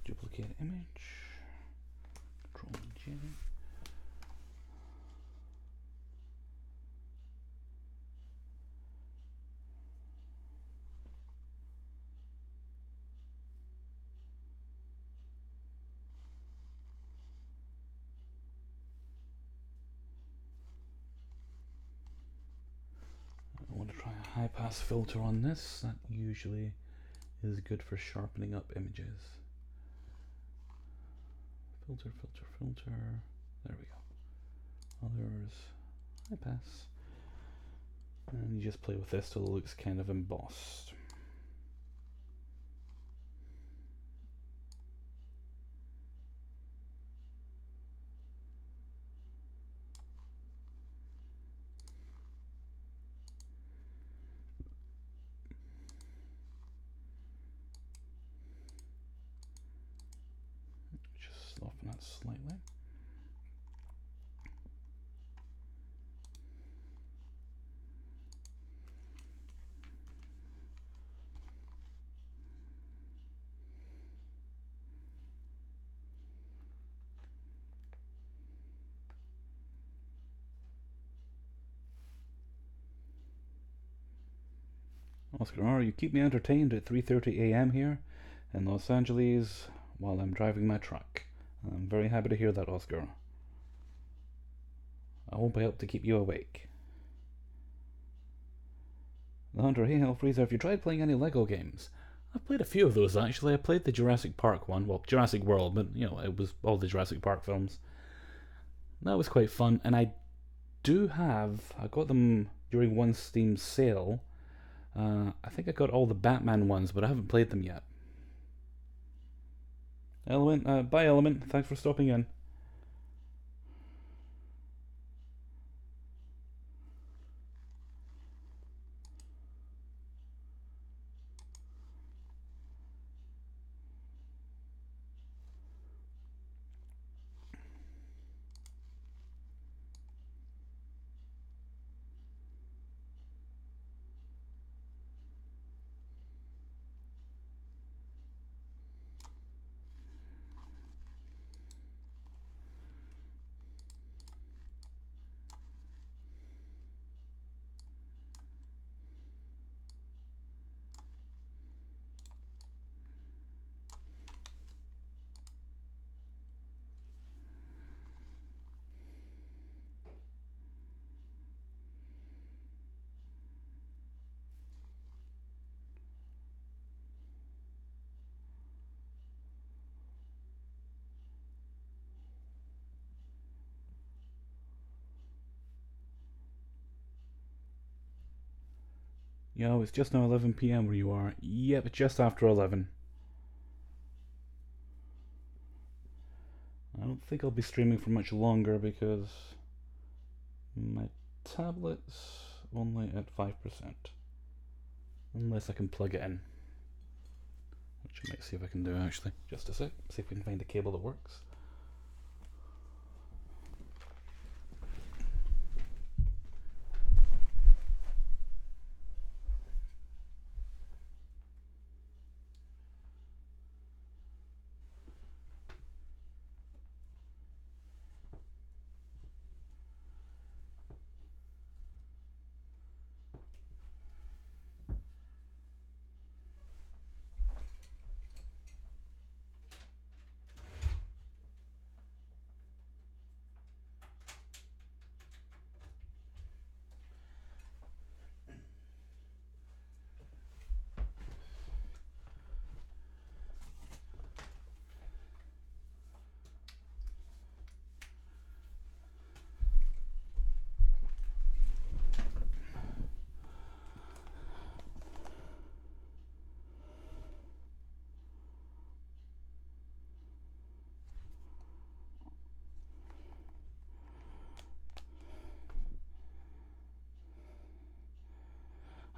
Duplicate image. Control J. I want to try a high pass filter on this. That usually is good for sharpening up images. Filter, filter, filter. There we go. Others. High pass. And you just play with this till it looks kind of embossed. Just soften that slightly. Oscar R, you keep me entertained at 3:30 a.m. here in Los Angeles while I'm driving my truck. I'm very happy to hear that, Oscar. I hope I help to keep you awake. The Hunter, hey Hellfreezer, have you tried playing any Lego games? I've played a few of those actually. I played the Jurassic Park one, well, Jurassic World, but you know, it was all the Jurassic Park films. That was quite fun, and I got them during one Steam sale. I think I got all the Batman ones, but I haven't played them yet. Element, bye Element, thanks for stopping in. Yo, it's just now 11 p.m. where you are. Yep, it's just after 11. I don't think I'll be streaming for much longer because my tablet's only at 5%. Unless I can plug it in. Which I might see if I can do actually. Just a sec. See if we can find a cable that works.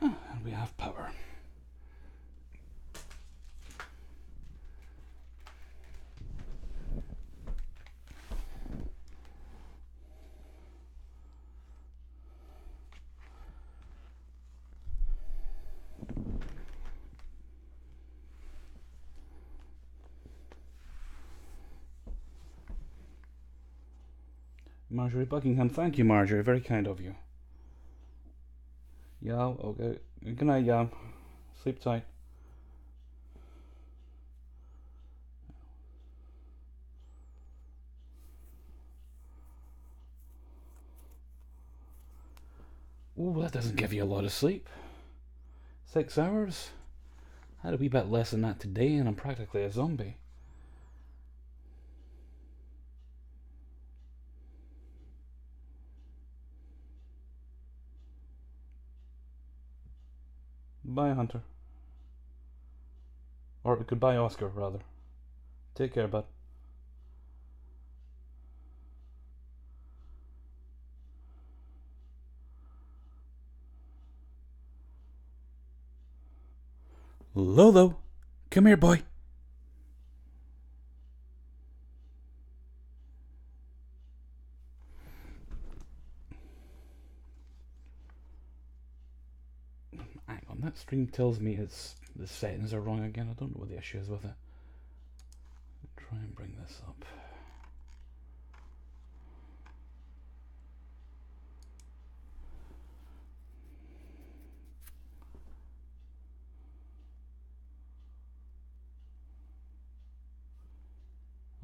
And we have power. Marjorie Buckingham, thank you, Marjorie. Very kind of you. Yeah, okay. Good night, yeah. Sleep tight. Ooh, that doesn't give you a lot of sleep. 6 hours? I had a wee bit less than that today and I'm practically a zombie. Bye, Hunter. Or goodbye, Oscar, rather. Take care, bud. Lolo, come here, boy. Hang on, that stream tells me the settings are wrong again. I don't know what the issue is with it. Try and bring this up.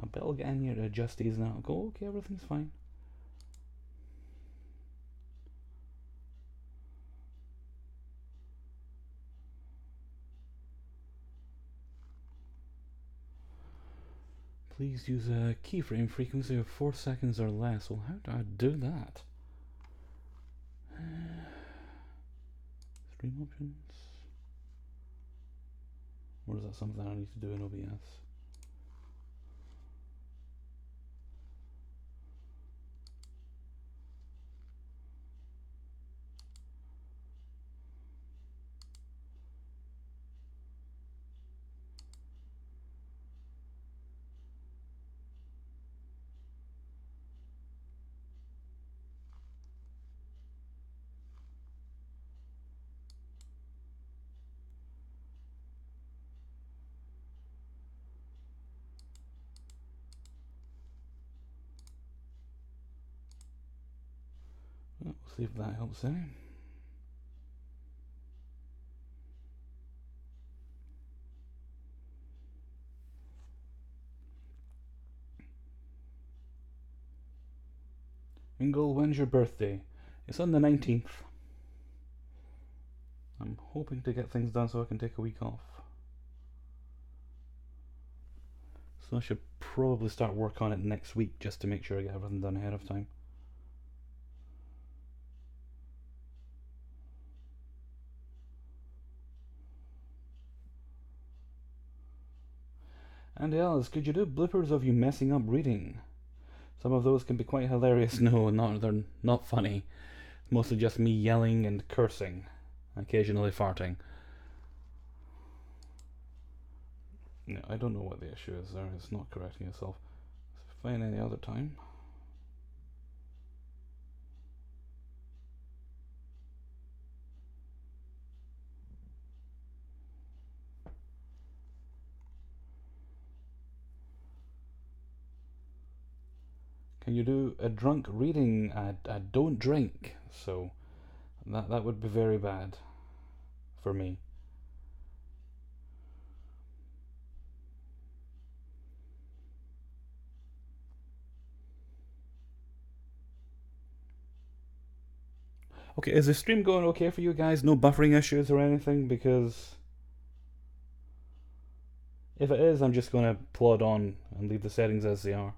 I bet I'll get in here to adjust these now. I'll go, okay, everything's fine. Please use a keyframe frequency of 4 seconds or less. Well, how do I do that? Stream options. Or is that something I need to do in OBS? We'll see if that helps out. Ingle, when's your birthday? It's on the 19th. I'm hoping to get things done so I can take a week off. So I should probably start work on it next week just to make sure I get everything done ahead of time. Andy Ellis, could you do bloopers of you messing up reading? Some of those can be quite hilarious. No, they're not funny. Mostly just me yelling and cursing, occasionally farting. No, I don't know what the issue is there. It's not correcting itself. It's fine any other time. Can you do a drunk reading? I don't drink, so that would be very bad for me. Okay, is the stream going okay for you guys? No buffering issues or anything? Because if it is, I'm just going to plod on and leave the settings as they are.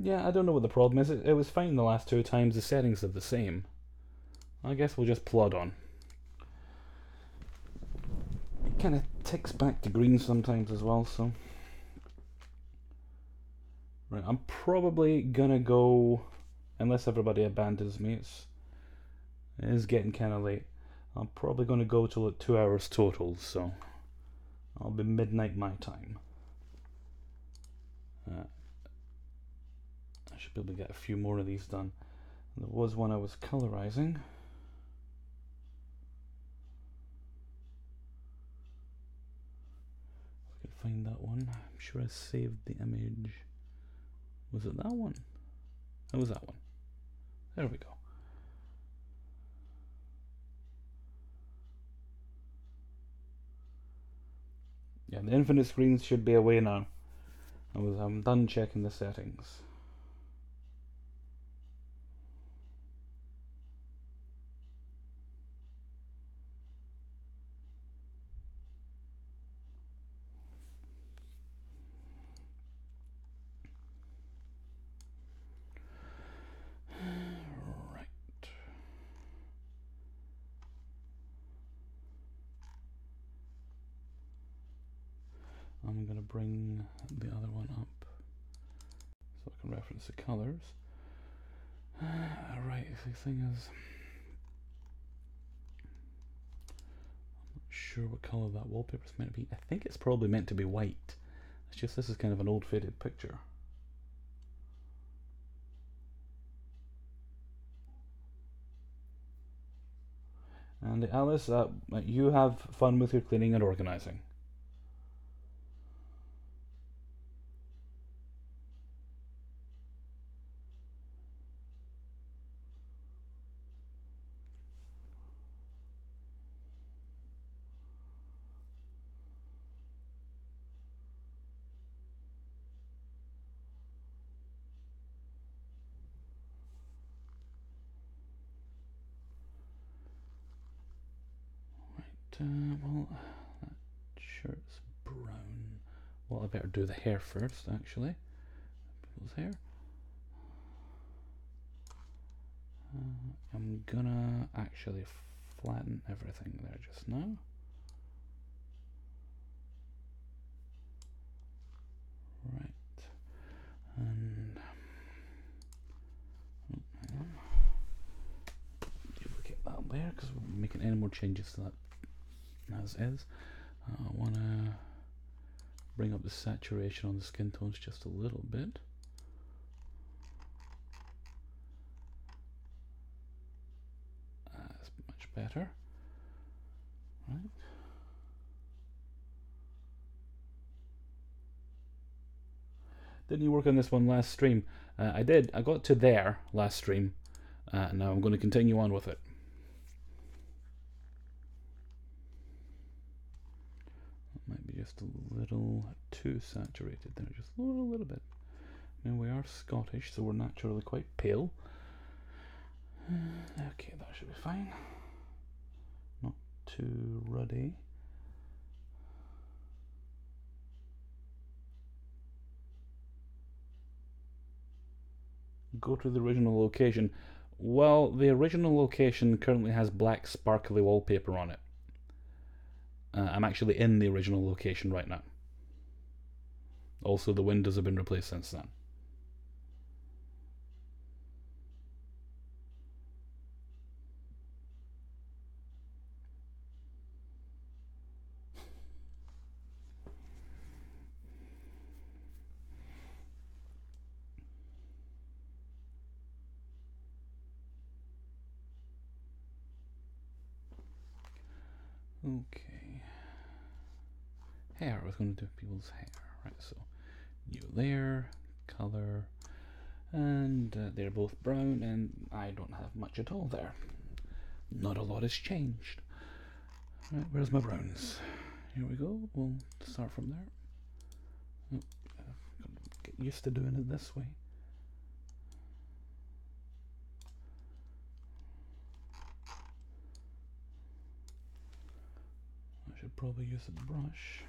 Yeah, I don't know what the problem is. It was fine the last two times. The settings are the same. I guess we'll just plod on. It kind of ticks back to green sometimes as well, so... Right, I'm probably gonna go... Unless everybody abandons me, it is getting kind of late. I'm probably gonna go till like 2 hours total, so... I'll be midnight my time. I should be able to get a few more of these done. There was one I was colourising. If I can find that one. I'm sure I saved the image. Was it that one? That was that one. There we go. Yeah, the infinite screens should be away now. I'm done checking the settings. Right. I'm going to bring the other one up so I can reference the colours. Right, the thing is, I'm not sure what colour that wallpaper is meant to be. I think it's probably meant to be white. It's just this is kind of an old faded picture. And Alice, you have fun with your cleaning and organising. Well, that shirt's brown. Well, I better do the hair first, actually. People's hair. I'm gonna actually flatten everything there just now. Right. And duplicate that there because we're making any more changes to that as is. I want to bring up the saturation on the skin tones just a little bit. That's much better. Right. Didn't you work on this one last stream? I did. I got to there last stream. Now I'm going to continue on with it. Might be just a little too saturated there, just a little bit. I mean, we are Scottish, so we're naturally quite pale. Okay, that should be fine. Not too ruddy. Go to the original location. Well, the original location currently has black sparkly wallpaper on it. I'm actually in the original location right now. Also, the windows have been replaced since then. Okay. Hair. I was going to do people's hair. Right, so new layer, color, and they're both brown, and I don't have much at all there. Not a lot has changed. Right, where's my browns? Here we go. We'll start from there. Oh, get used to doing it this way. I should probably use a brush.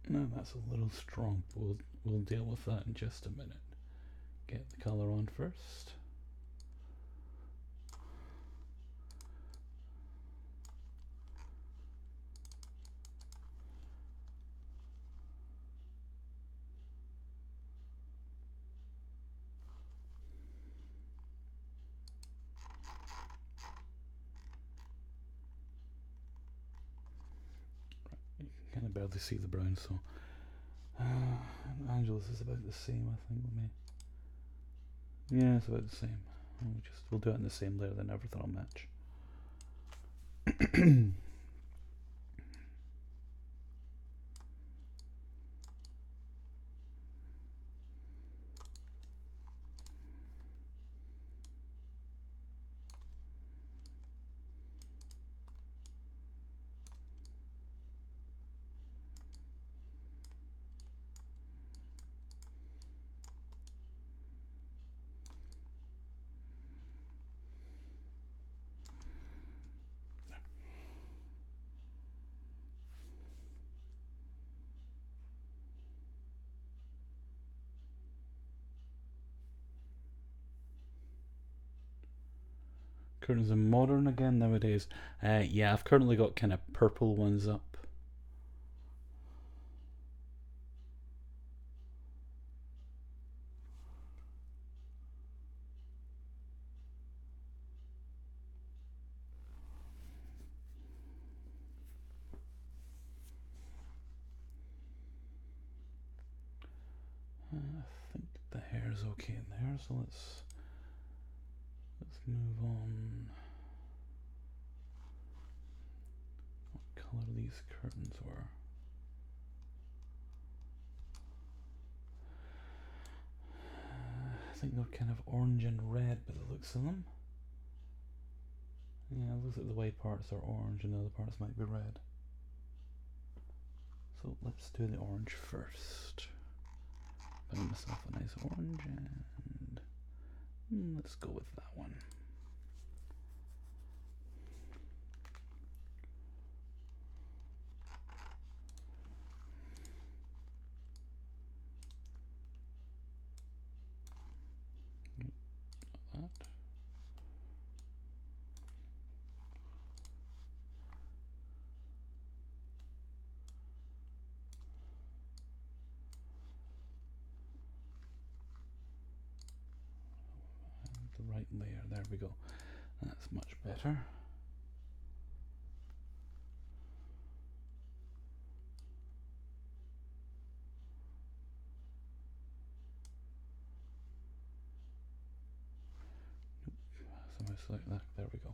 No, that's a little strong. We'll deal with that in just a minute. Get the color on first. You can kind of barely see the brown, so Angela's is about the same, I think, with me. Yeah, it's about the same. We'll do it in the same layer, then everything will match. Curtains are modern again nowadays. Yeah, I've currently got kind of purple ones up. I think the hair's okay in there, so let's move on. What colour these curtains were. I think they're kind of orange and red by the looks of them. Yeah, it looks like the white parts are orange and the other parts might be red. So let's do the orange first. Find myself a nice orange and let's go with that one. That. The right layer, there we go. That's much better. So I select that, there we go.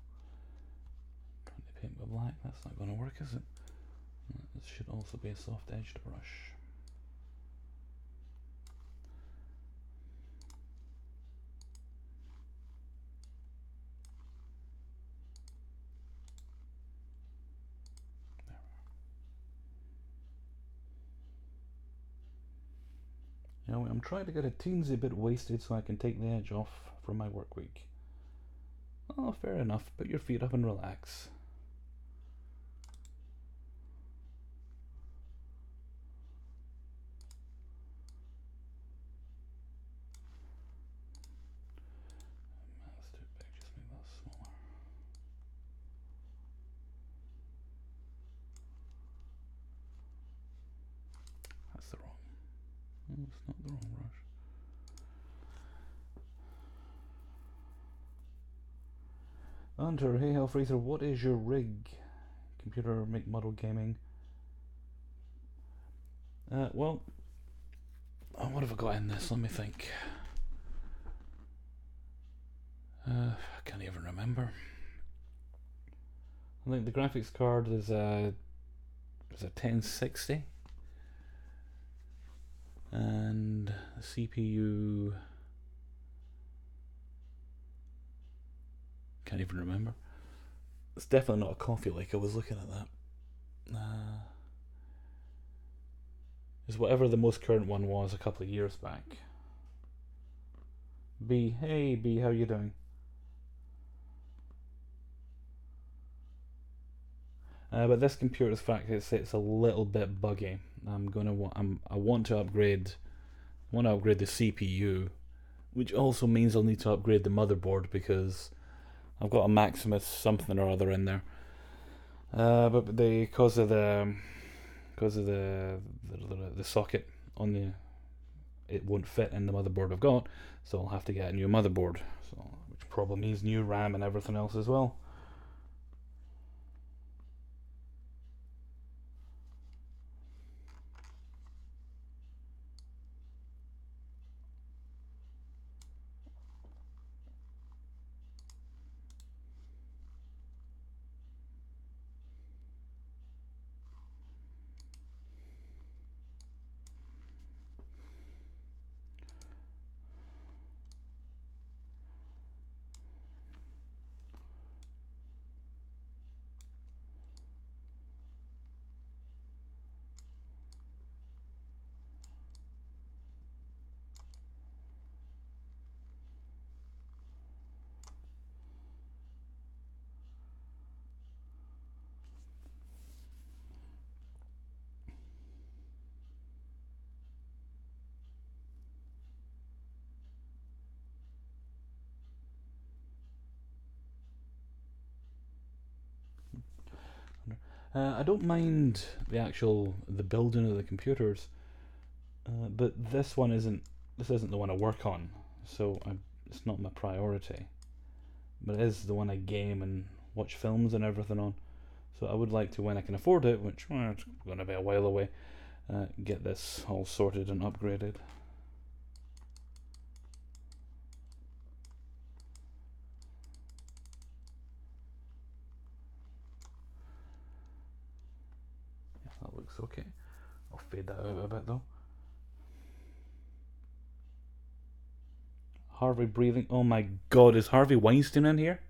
Trying to paint with black, that's not going to work, is it? This should also be a soft-edged brush. You know, I'm trying to get a teensy bit wasted so I can take the edge off from my work week. Oh, fair enough. Put your feet up and relax. That's too big, just make that smaller. That's the wrong. Oh, it's not the wrong brush. Hunter, hey Hellfreezer, what is your rig? Computer, make model gaming. Well, what have I got in this? Let me think. I can't even remember. I think the graphics card is a 1060, and the CPU. Can't even remember. It's definitely not a Coffee Lake. I was looking at that. Is whatever the most current one was a couple of years back. B, hey B, how you doing? But this computer's fact it's a little bit buggy. I want to upgrade. I want to upgrade the CPU, which also means I'll need to upgrade the motherboard because I've got a Maximus something or other in there. But because of the socket on the, it won't fit in the motherboard I've got, so I'll have to get a new motherboard. So, which probably means new RAM and everything else as well. I don't mind the building of the computers, but this one isn't. This isn't the one I work on, so it's not my priority. But it is the one I game and watch films and everything on. So I would like to, when I can afford it, which it's going to be a while away, get this all sorted and upgraded. Yeah, that looks okay. I'll fade that out a bit though. Harvey breathing. Oh my god, is Harvey Weinstein in here?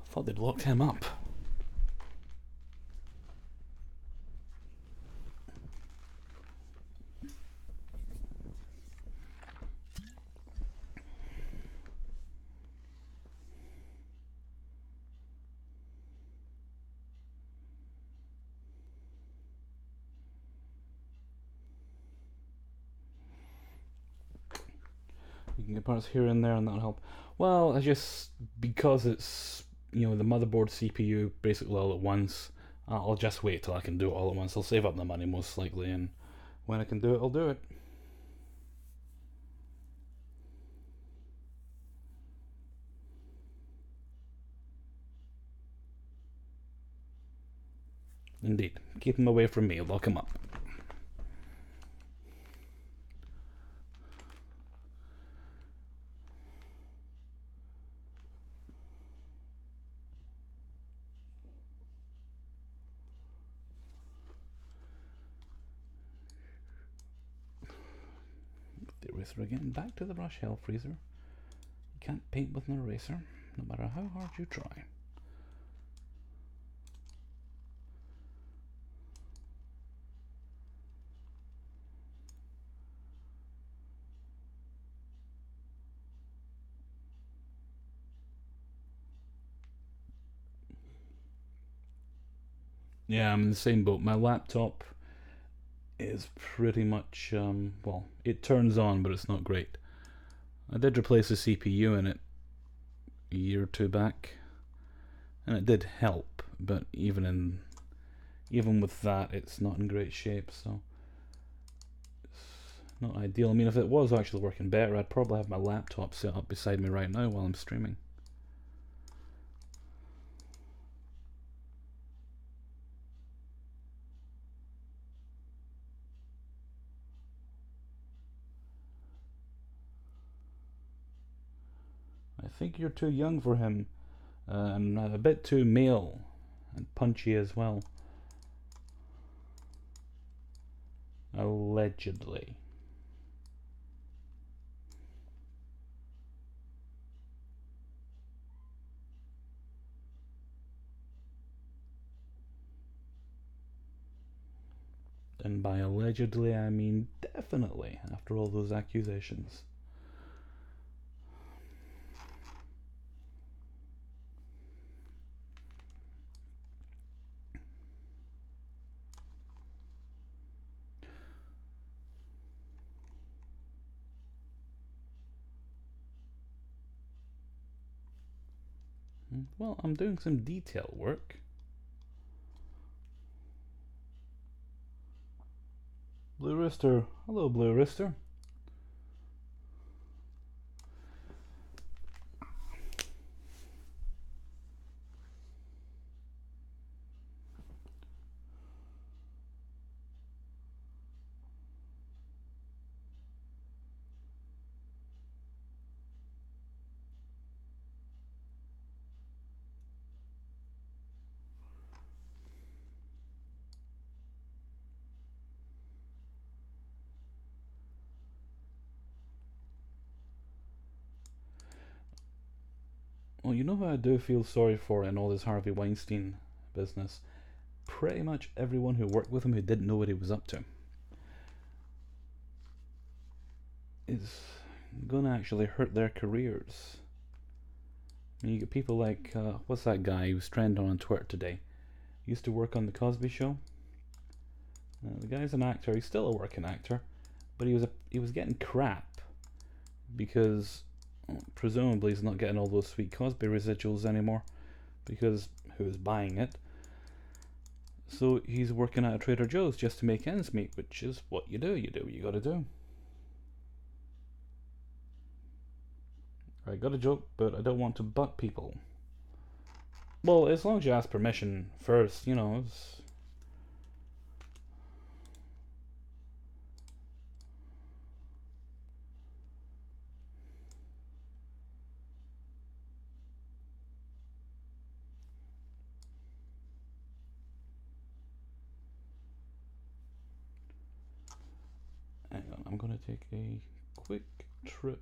I thought they'd locked him up. You can get parts here and there, and that'll help. Well, because it's the motherboard, CPU, basically all at once. I'll just wait till I can do it all at once. I'll save up the money most likely, and when I can do it, I'll do it. Indeed, keep him away from me. Lock him up. eraser again. Back to the brush, hell freezer. You can't paint with an eraser, no matter how hard you try. Yeah, I'm in the same boat. My laptop is pretty much, well, it turns on, but it's not great. I did replace the CPU in it a year or two back, and it did help, but even with that, it's not in great shape, so it's not ideal. I mean, if it was actually working better, I'd probably have my laptop set up beside me right now while I'm streaming. I think you're too young for him, and a bit too male and punchy as well. Allegedly. And by allegedly, I mean definitely, after all those accusations. Well, I'm doing some detail work. Blue Rooster. Hello, Blue Rooster. Well, you know who I do feel sorry for in all this Harvey Weinstein business? Pretty much everyone who worked with him who didn't know what he was up to. It's gonna actually hurt their careers. I mean, you get people like, what's that guy who's trending on Twitter today? He used to work on The Cosby Show. The guy's an actor, he's still a working actor, but he was getting crap because presumably he's not getting all those sweet Cosby residuals anymore because who's buying it? So he's working at a Trader Joe's just to make ends meet, which is what you do. You do what you gotta do. I got a joke, but I don't want to butt people. Well, as long as you ask permission first, you know. Hang on, I'm gonna take a quick trip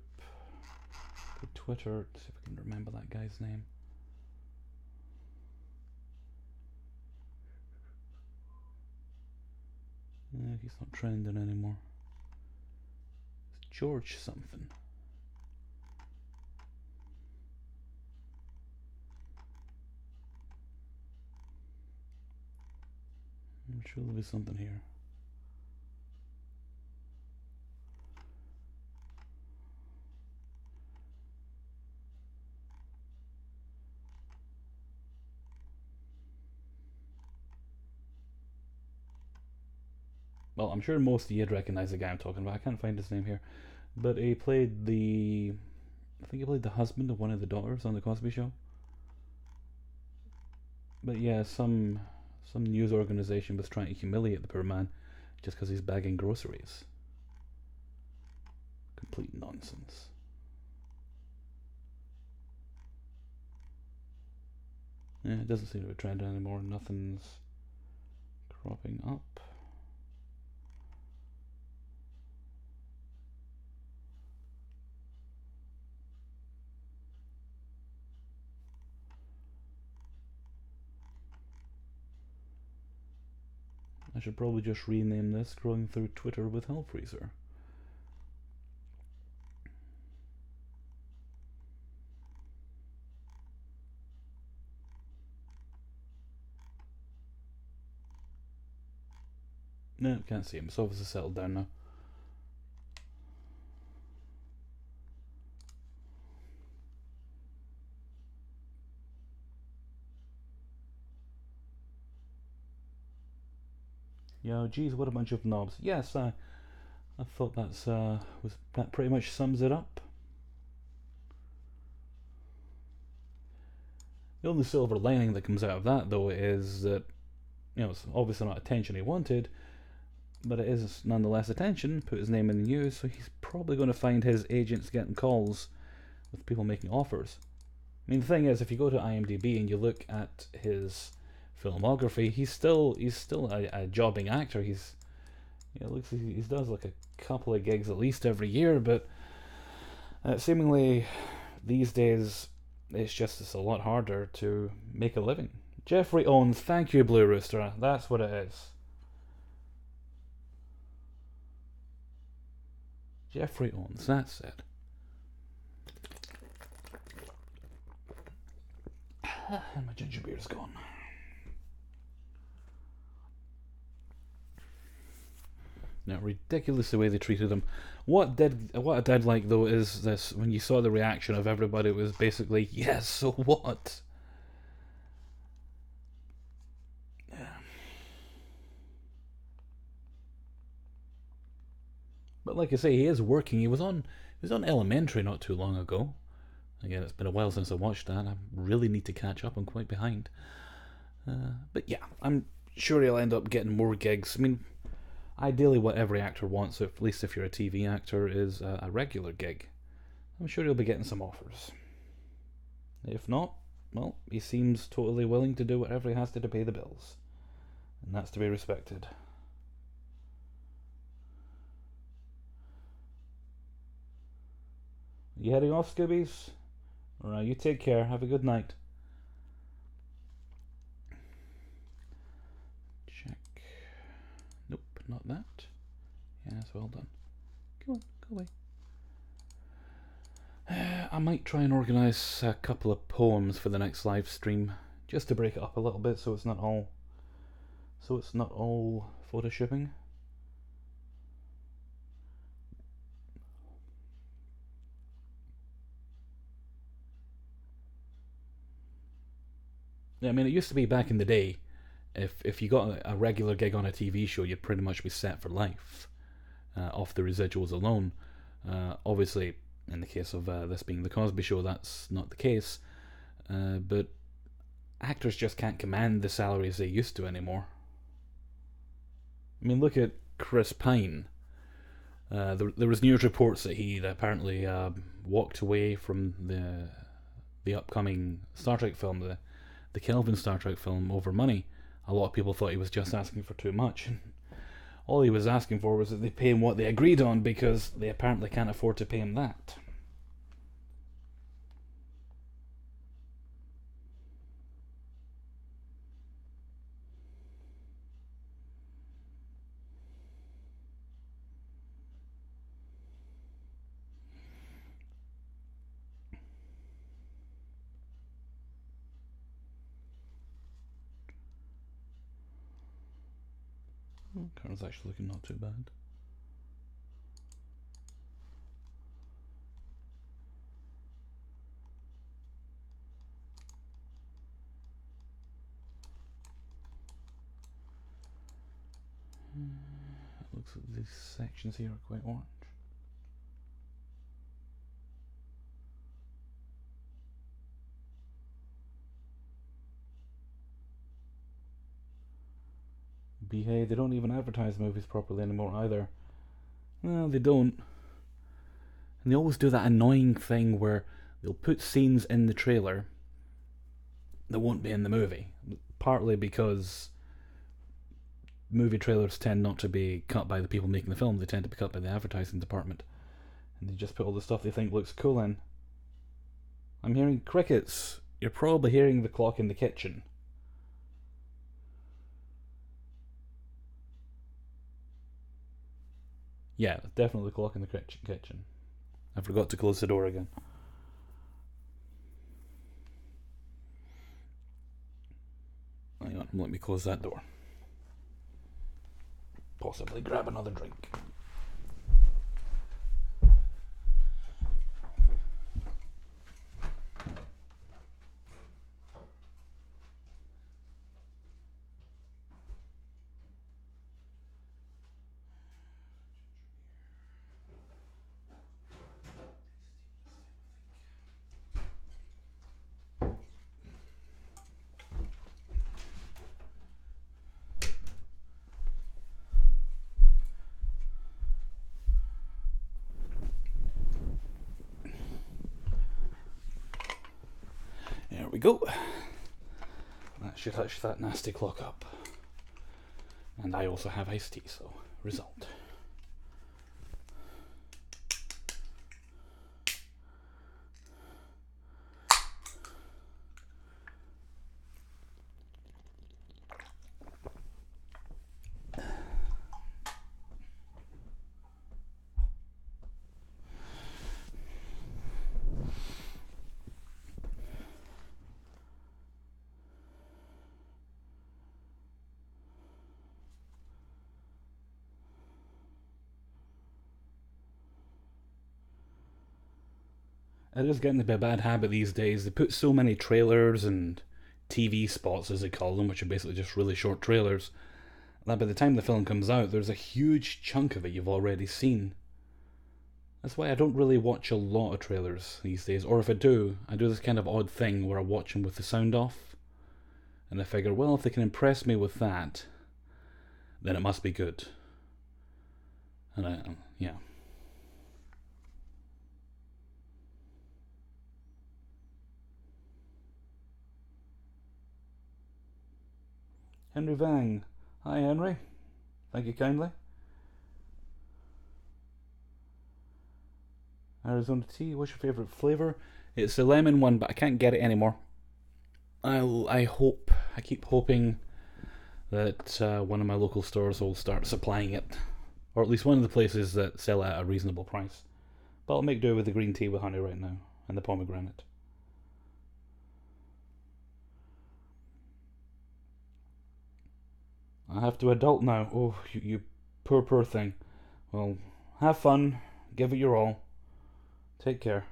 to Twitter to see if I can remember that guy's name. He's not trending anymore. It's George something. I'm sure there'll be something here. Well, I'm sure most of you'd recognize the guy I'm talking about. I can't find his name here. But he played I think he played the husband of one of the daughters on The Cosby Show. But yeah, some news organization was trying to humiliate the poor man just because he's bagging groceries. Complete nonsense. Yeah, it doesn't seem to be trending anymore. Nothing's cropping up. should probably just rename this Scrolling Through Twitter with Hellfreezer. No, can't see him. It's obviously settled down now. Yo, geez, what a bunch of knobs. Yes, I thought that pretty much sums it up. The only silver lining that comes out of that, though, is that, it's obviously not attention he wanted, but it is nonetheless attention. Put his name in the news, so he's probably going to find his agents getting calls with people making offers. I mean, the thing is, if you go to IMDb and you look at his filmography, he's still a jobbing actor. He does like a couple of gigs at least every year, but seemingly these days it's a lot harder to make a living. Jeffrey Owens, thank you, Blue Rooster. That's what it is. Jeffrey Owens, that's it. And my ginger beer is gone. Now, ridiculous the way they treated him. What I did like, though, is this: when you saw the reaction of everybody, it was basically, yes, so what? Yeah. But like I say, he is working. He was on Elementary not too long ago. Again, it's been a while since I watched that. I really need to catch up. I'm quite behind. But yeah, I'm sure he'll end up getting more gigs. I mean, ideally what every actor wants, at least if you're a TV actor, is a regular gig. I'm sure he'll be getting some offers. If not, well, he seems totally willing to do whatever he has to pay the bills. And that's to be respected. You heading off, Scoobies? Alright, you take care. Have a good night. Check. Nope, not that. Yes, well done. Come on, go away. I might try and organise a couple of poems for the next live stream, just to break it up a little bit, so it's not all photoshopping. I mean, it used to be back in the day, if you got a regular gig on a TV show, you'd pretty much be set for life, off the residuals alone. Obviously, in the case of this being the Cosby Show, that's not the case. But actors just can't command the salaries they used to anymore. I mean, look at Chris Pine. There was news reports that he apparently walked away from the upcoming Star Trek film, the Kelvin Star Trek film, over money. A lot of people thought he was just asking for too much. All he was asking for was that they pay him what they agreed on, because they apparently can't afford to pay him that. Current's actually looking not too bad. It looks like these sections here are quite orange. Hey, they don't even advertise movies properly anymore either. Well, they don't. And they always do that annoying thing where they'll put scenes in the trailer that won't be in the movie. Partly because movie trailers tend not to be cut by the people making the film, they tend to be cut by the advertising department. And they just put all the stuff they think looks cool in. I'm hearing crickets. You're probably hearing the clock in the kitchen. Yeah, definitely the clock in the kitchen. I forgot to close the door again. Hang on, let me close that door. Possibly grab another drink. There we go. That should hush that nasty clock up. And I also have iced tea, so result. It is getting to be a bad habit these days. They put so many trailers and TV spots, as they call them, which are basically just really short trailers, that by the time the film comes out, there's a huge chunk of it you've already seen. That's why I don't really watch a lot of trailers these days. Or if I do this kind of odd thing where I watch them with the sound off. And I figure, well, if they can impress me with that, then it must be good. And yeah. Henry Vang. Hi, Henry. Thank you kindly. Arizona tea. What's your favourite flavour? It's the lemon one, but I can't get it anymore. I keep hoping that one of my local stores will start supplying it, or at least one of the places that sell it at a reasonable price. But I'll make do with the green tea with honey right now, and the pomegranate. I have to adult now. Oh, you poor thing. Well, have fun. Give it your all. Take care.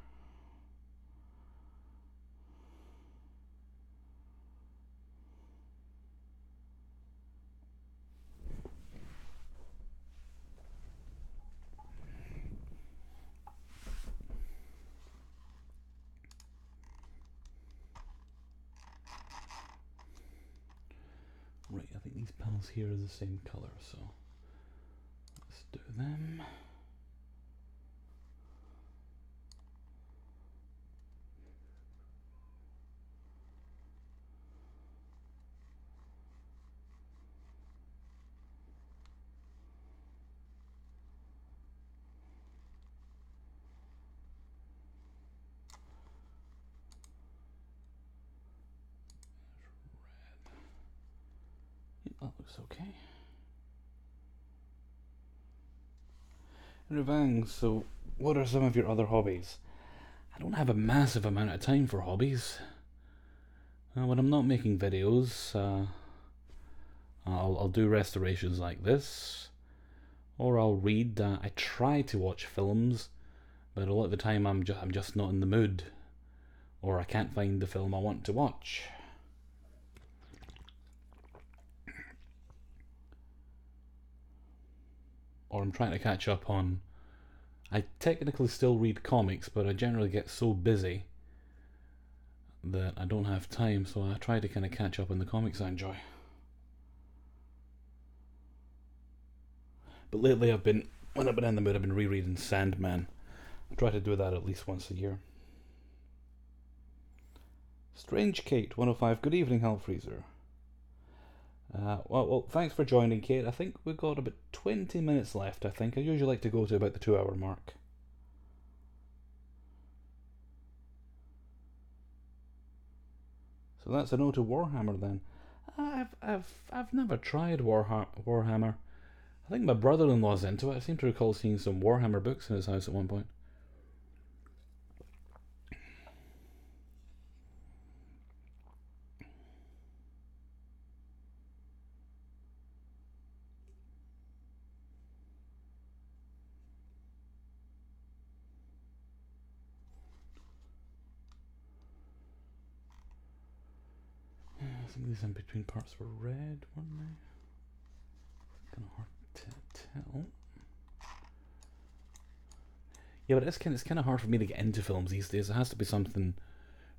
Right, I think these panels here are the same colour, so let's do them. Yep, that looks okay. Revang, so what are some of your other hobbies? I don't have a massive amount of time for hobbies. When I'm not making videos, I'll do restorations like this, or I'll read. I try to watch films, but a lot of the time I'm just not in the mood, or I can't find the film I want to watch. Or I'm trying to catch up on... I technically still read comics, but I generally get so busy that I don't have time, so I try to kind of catch up on the comics I enjoy. But lately when I've been in the mood, I've been rereading Sandman. I try to do that at least once a year. Strange Kate 105, good evening, HealthFreezer. Well, thanks for joining, Kate. I think we've got about 20 minutes left, I think. I usually like to go to about the 2-hour mark. So that's a no to Warhammer then. I've never tried Warhammer. I I think my brother-in-law's into it. I seem to recall seeing some Warhammer books in his house at one point. I think these in between parts were red, weren't they? Kind of hard to tell. Yeah, but it's kind of hard for me to get into films these days. It has to be something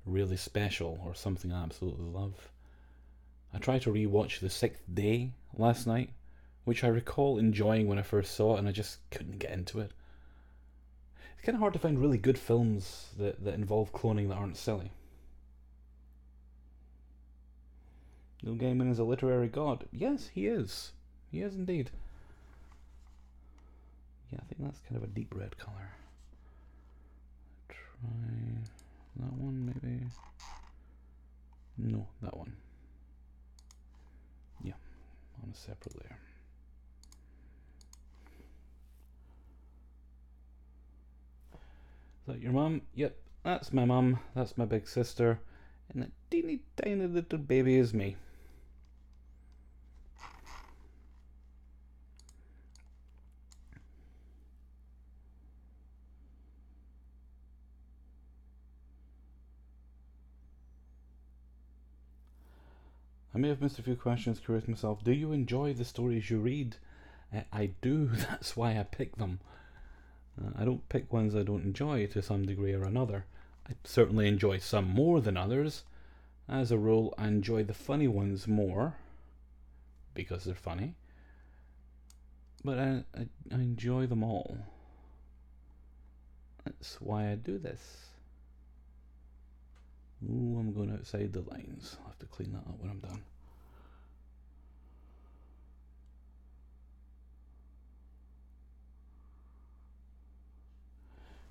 really special or something I absolutely love. I tried to rewatch The Sixth Day last night, which I recall enjoying when I first saw it, and I just couldn't get into it. It's kind of hard to find really good films that involve cloning that aren't silly. Neil Gaiman is a literary god. Yes, he is. He is indeed. Yeah, I think that's kind of a deep red colour. Try that one, maybe. No, that one. Yeah, on a separate layer. Is that your mum? Yep, that's my mum. That's my big sister. And that teeny tiny little baby is me. I may have missed a few questions, curious myself. Do you enjoy the stories you read? I do, that's why I pick them. I don't pick ones I don't enjoy to some degree or another. I certainly enjoy some more than others. As a rule, I enjoy the funny ones more, because they're funny. But I enjoy them all. That's why I do this. Ooh, I'm going outside the lines. I'll have to clean that up when I'm done.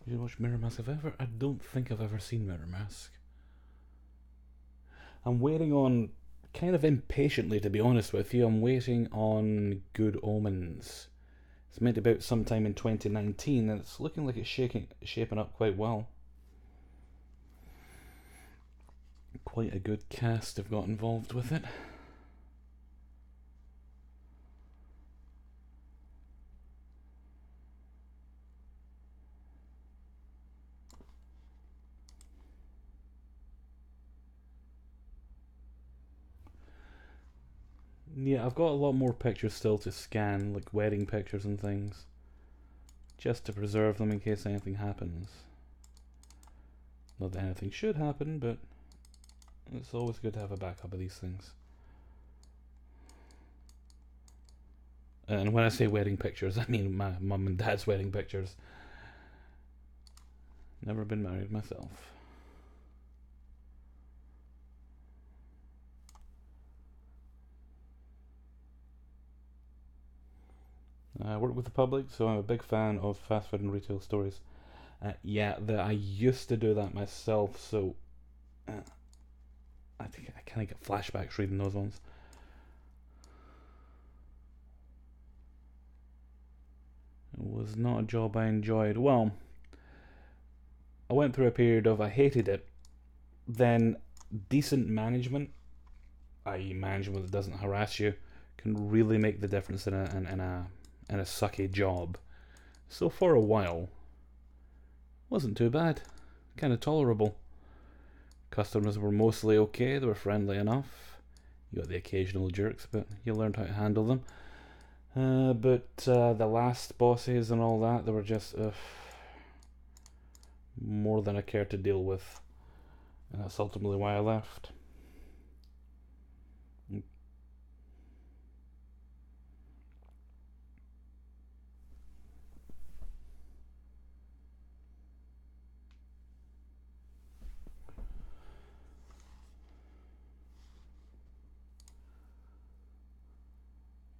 Did you watch Mirror Mask? I don't think I've ever seen Mirror Mask. I'm waiting on, kind of impatiently to be honest with you, I'm waiting on Good Omens. It's meant to be out sometime in 2019 and it's looking like it's shaping up quite well. Quite a good cast have got involved with it. Yeah, I've got a lot more pictures still to scan, like wedding pictures and things, just to preserve them in case anything happens. Not that anything should happen, but it's always good to have a backup of these things. And when I say wedding pictures, I mean my mum and dad's wedding pictures. Never been married myself. I work with the public, so I'm a big fan of fast food and retail stories. Yeah, I used to do that myself, so I think I kind of get flashbacks reading those ones. It was not a job I enjoyed. Well, I went through a period of I hated it, then decent management, i.e., management that doesn't harass you, can really make the difference in a sucky job. So for a while, wasn't too bad, kind of tolerable. Customers were mostly okay, they were friendly enough. You got the occasional jerks, but you learned how to handle them. But the last bosses and all that, they were just more than I cared to deal with. And that's ultimately why I left.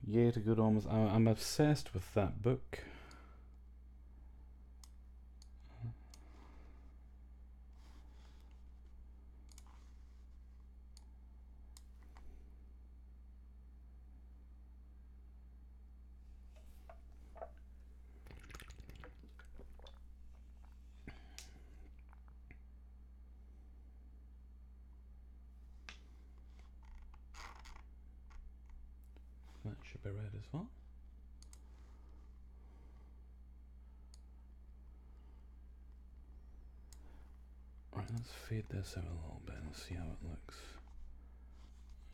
Yay to Good Omens. I'm obsessed with that book. That should be red as well. Right, let's fade this out a little bit and see how it looks.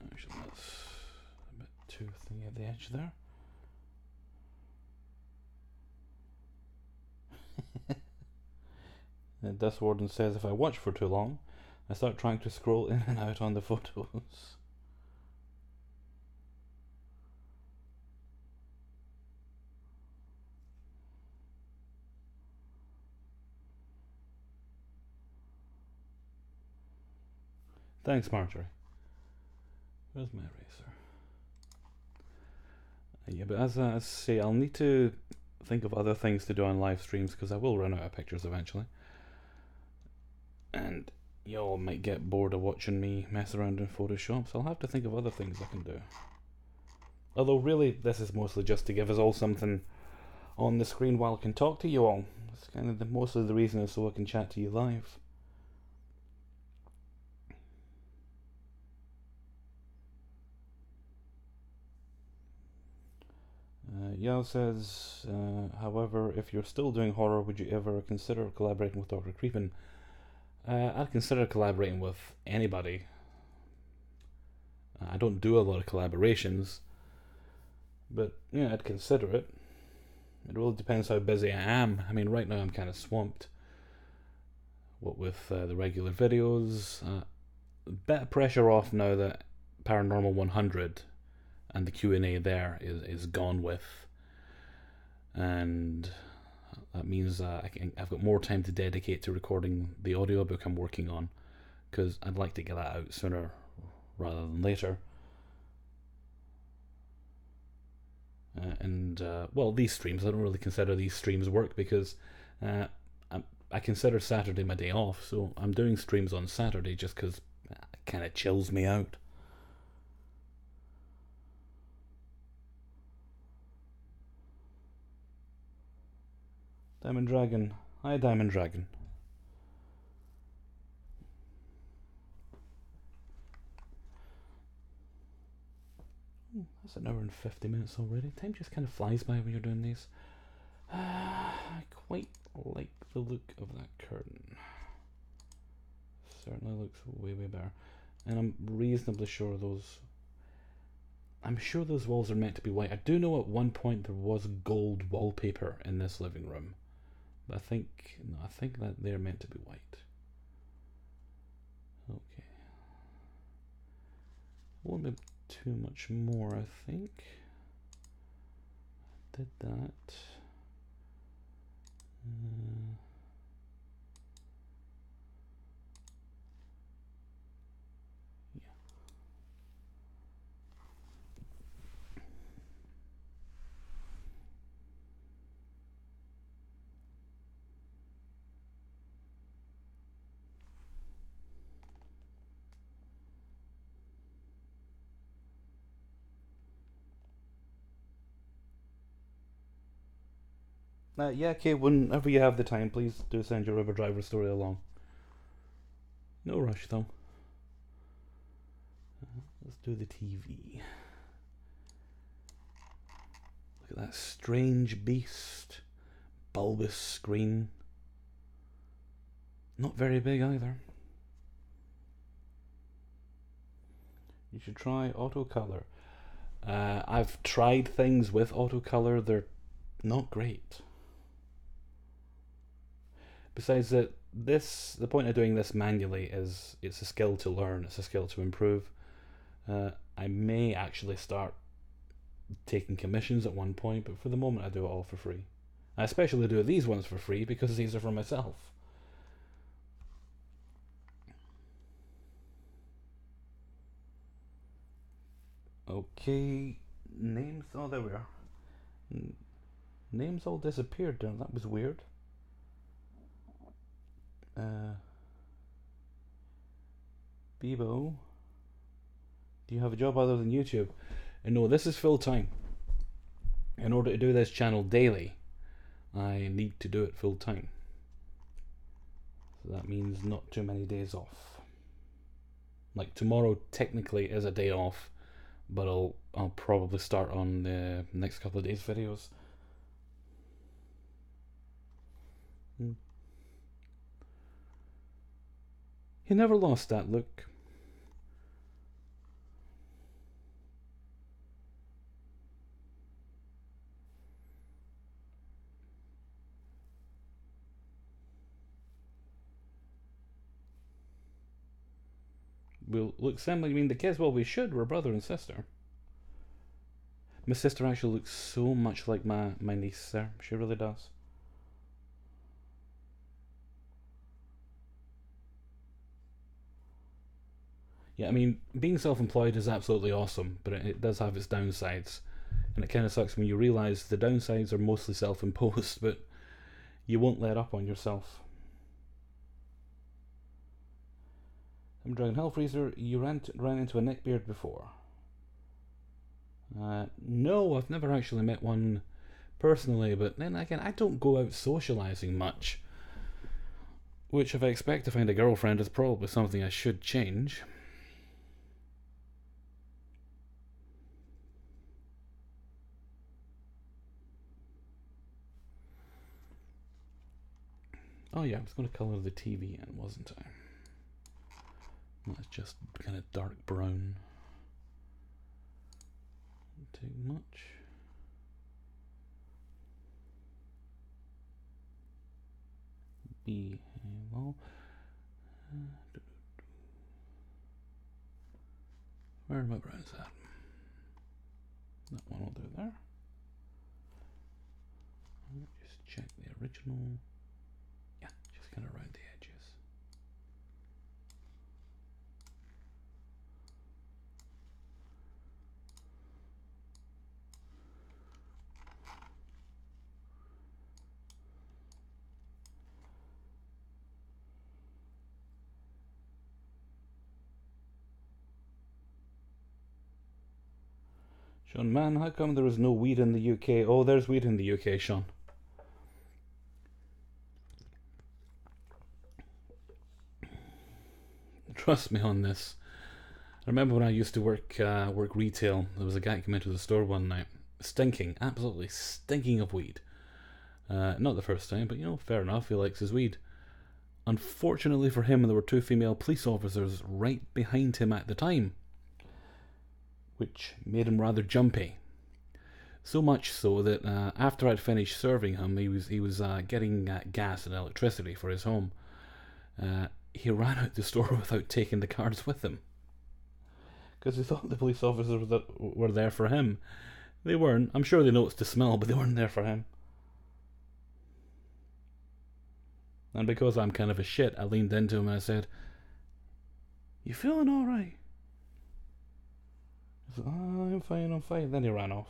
Actually, that's a bit too thingy at the edge there. Dust Warden says if I watch for too long, I start trying to scroll in and out on the photos. Thanks, Marjorie. Where's my eraser? Yeah, but as I say, I'll need to think of other things to do on live streams because I will run out of pictures eventually. And y'all might get bored of watching me mess around in Photoshop, so I'll have to think of other things I can do. Although really, this is mostly just to give us all something on the screen while I can talk to you all. It's kind of mostly the reason is so I can chat to you live. Yao says, however, if you're still doing horror, would you ever consider collaborating with Dr. Creepin? I'd consider collaborating with anybody. I don't do a lot of collaborations, but yeah, I'd consider it. It really depends how busy I am. I mean, right now I'm kind of swamped. What with the regular videos, a bit of pressure off now that Paranormal 100 and the Q&A there is gone with, and that means I've got more time to dedicate to recording the audiobook I'm working on, because I'd like to get that out sooner rather than later. Well, these streams, I don't really consider these streams work because I consider Saturday my day off, so I'm doing streams on Saturday just because it kind of chills me out. Diamond Dragon. Hi, Diamond Dragon. That's an hour and 50 minutes already. Time just kind of flies by when you're doing these. I quite like the look of that curtain. Certainly looks way, way better. And I'm reasonably sure those... I'm sure those walls are meant to be white. I do know at one point there was gold wallpaper in this living room. But I think that they're meant to be white. Okay. Won't be too much more, I think. Did that. Yeah, okay, whenever you have the time, please do send your River Driver story along. No rush, though. Let's do the TV. Look at that strange beast. Bulbous screen. Not very big either. You should try autocolor. I've tried things with autocolor, they're not great. Besides that, the point of doing this manually is it's a skill to learn, it's a skill to improve. I may actually start taking commissions at one point, but for the moment I do it all for free. I especially do these ones for free because these are for myself. Okay, names, oh there we are. Names all disappeared there, that was weird. Bebo, do you have a job other than YouTube? No, this is full time. In order to do this channel daily, I need to do it full time. So that means not too many days off. Like tomorrow technically is a day off, but I'll I'll probably start on the next couple of days' videos. He never lost that look. We'll look similar. I mean, the kids, well, we should. We're brother and sister. My sister actually looks so much like my niece there. She really does. Yeah, I mean, being self-employed is absolutely awesome, but it does have its downsides. And it kind of sucks when you realise the downsides are mostly self-imposed, but you won't let up on yourself. I'm Dragon Hellfreezer. You ran into a neckbeard before? No, I've never actually met one personally, but then again, I don't go out socialising much. Which, if I expect to find a girlfriend, is probably something I should change. Oh yeah, I was going to colour the TV in, wasn't I? That's just kind of dark brown. Not too much. B well. Where are my browns at? That one will do there. Just check the original. Yeah, just kind of around the edges. Sean, man, how come there is no weed in the UK? Oh, there's weed in the UK, Sean. Trust me on this. I remember when I used to work retail, there was a guy came into the store one night, stinking, absolutely stinking of weed. Not the first time, but you know, fair enough, he likes his weed. Unfortunately for him, there were two female police officers right behind him at the time, which made him rather jumpy. So much so that after I'd finished serving him, he was getting gas and electricity for his home. He ran out the store without taking the cards with him, because he thought the police officers were there for him. They weren't. I'm sure they noticed the smell, but they weren't there for him. And because I'm kind of a shit, I leaned into him and I said, "You feeling alright?" He said, "Oh, I'm fine, I'm fine." Then he ran off.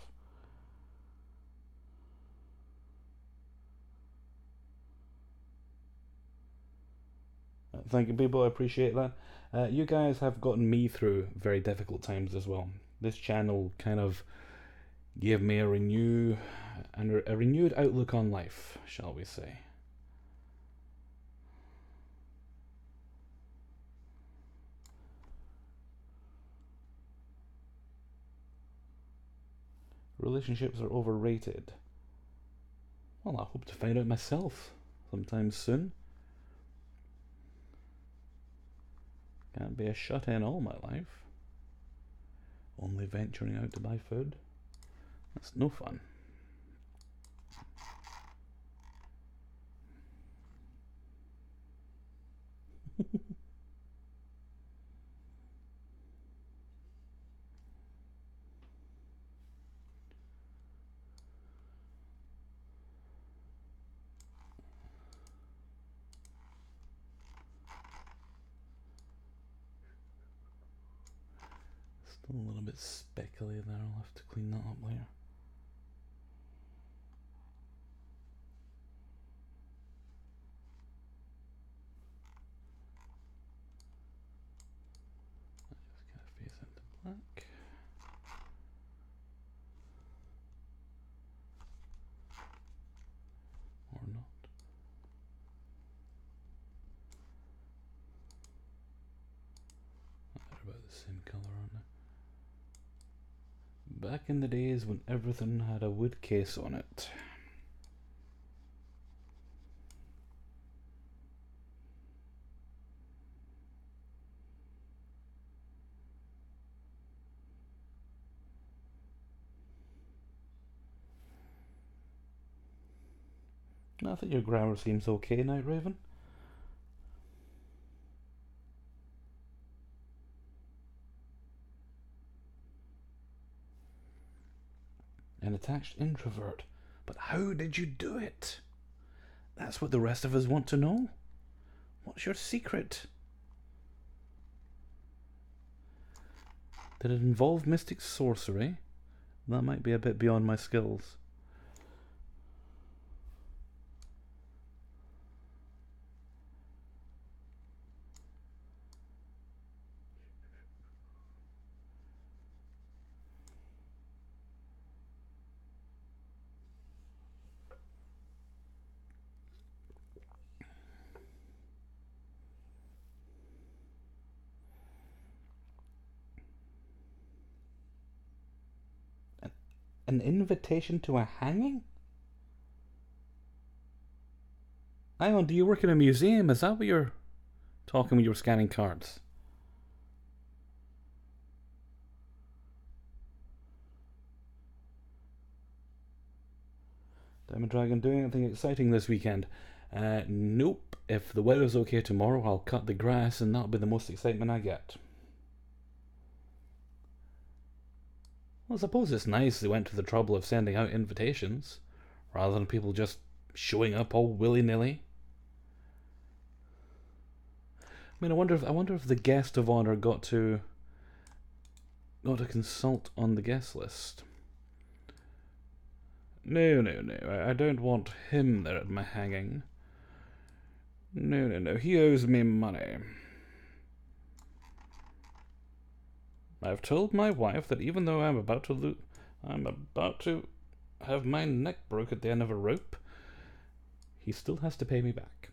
Thank you, people. I appreciate that. You guys have gotten me through very difficult times as well. This channel kind of gave me a renewed outlook on life, shall we say. Relationships are overrated. Well, I hope to find out myself sometime soon. Can't be a shut-in all my life. Only venturing out to buy food. That's no fun. Still a little bit speckly there. I'll have to clean that up later. Just kind of face into black. Or not. They're about the same colour, aren't they? Back in the days when everything had a wood case on it. I think your grammar seems okay, Night Raven. An attached introvert. But how did you do it? That's what the rest of us want to know. What's your secret? Did it involve mystic sorcery? That might be a bit beyond my skills. An invitation to a hanging? Hang on, do you work in a museum? Is that what you're talking when you were scanning cards? Diamond Dragon doing anything exciting this weekend? Nope. If the weather's okay tomorrow, I'll cut the grass and that'll be the most excitement I get. Well, I suppose it's nice they went to the trouble of sending out invitations, rather than people just showing up all willy-nilly. I mean, I wonder if the guest of honor got to consult on the guest list. No, I don't want him there at my hanging. No, he owes me money. I've told my wife that even though I'm about to have my neck broke at the end of a rope, he still has to pay me back.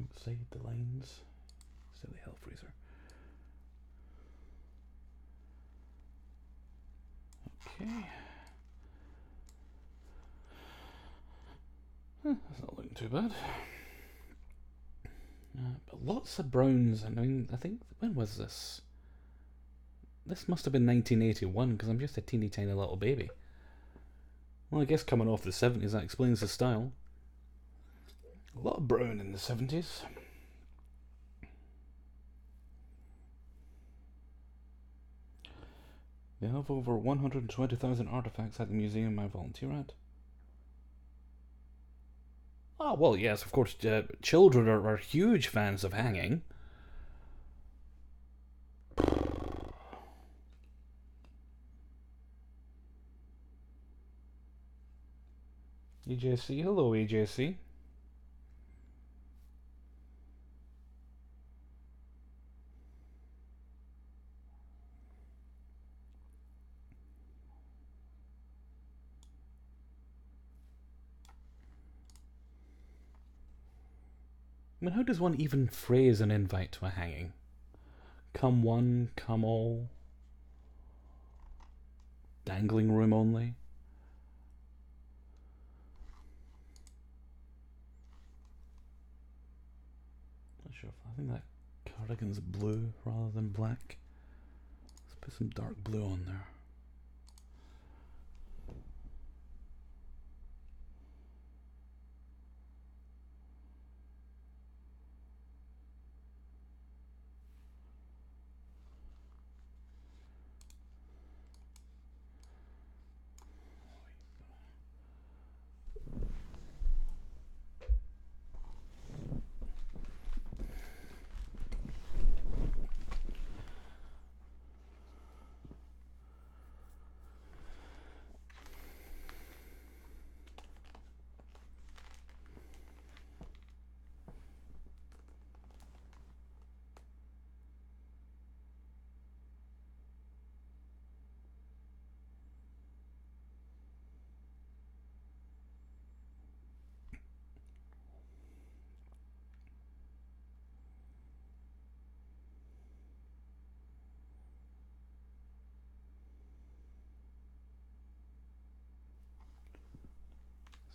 Outside the lines. Silly hell freezer. Okay. That's not looking too bad. But lots of browns. I mean, I think, when was this? This must have been 1981, because I'm just a teeny tiny little baby. Well, I guess coming off the 70s, that explains the style. A lot of brown in the 70s. They have over 120,000 artifacts at the museum I volunteer at. Oh, well, yes, of course, children are huge fans of hanging. EJC, hello EJC. I mean, how does one even phrase an invite to a hanging? Come one, come all. Dangling room only. Not sure if I think that cardigan's blue rather than black. Let's put some dark blue on there.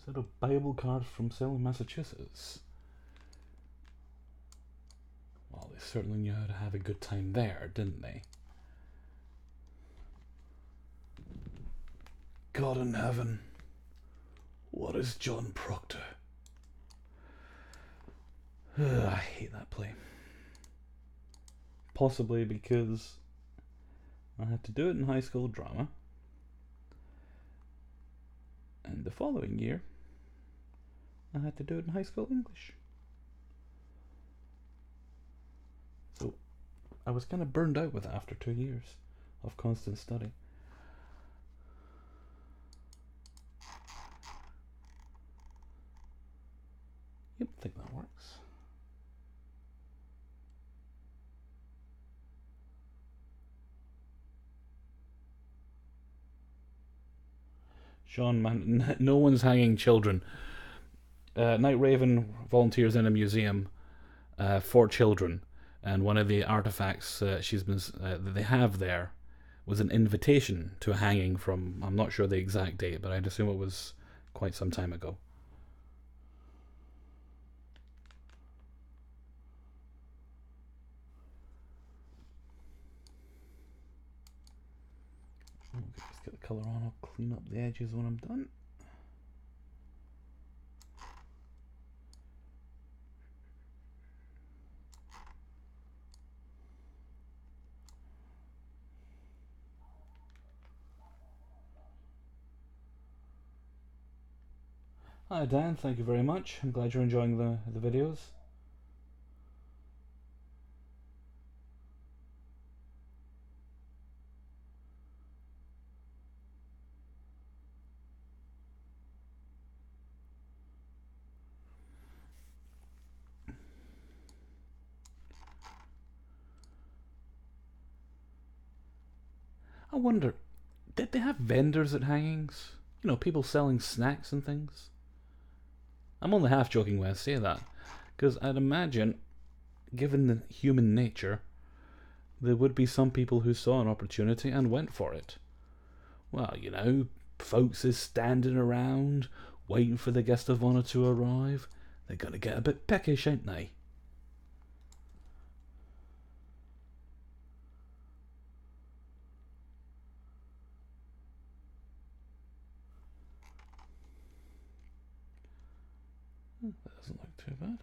Set of Bible cards from Salem, Massachusetts. Well, they certainly knew how to have a good time there, didn't they? God in heaven, what is John Proctor? Ugh, I hate that play. Possibly because I had to do it in high school drama, and the following year I had to do it in high school English. So I was kind of burned out with it after 2 years of constant study. Yep, I think that works. Sean, man, no one's hanging children. Night Raven volunteers in a museum for children, and one of the artifacts that they have there was an invitation to a hanging from, I'm not sure the exact date, but I'd assume it was quite some time ago. Okay, just get the colour on, I'll clean up the edges when I'm done. Hi Dan, thank you very much. I'm glad you're enjoying the videos. I wonder, did they have vendors at hangings? You know, people selling snacks and things? I'm only half joking when I say that, because I'd imagine, given the human nature, there would be some people who saw an opportunity and went for it. Well, you know, folks is standing around, waiting for the guest of honour to arrive. They're going to get a bit peckish, ain't they? That doesn't look too bad.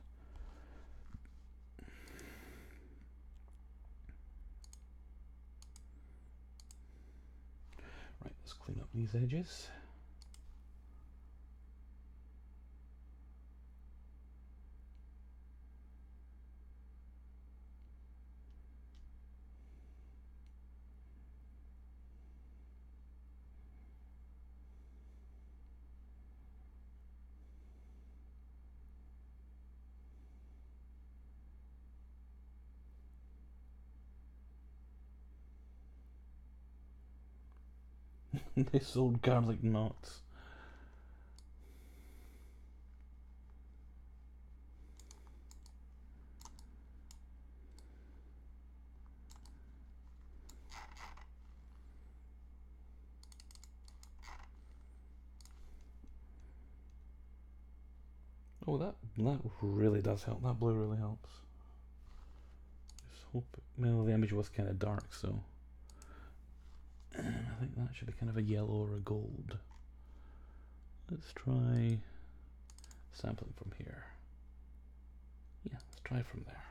Right, let's clean up these edges. They sold garlic knots. Oh, that really does help. That blue really helps. Just hope. Well, the image was kind of dark, so I think that should be kind of a yellow or a gold. Let's try sampling from here. Yeah, let's try from there.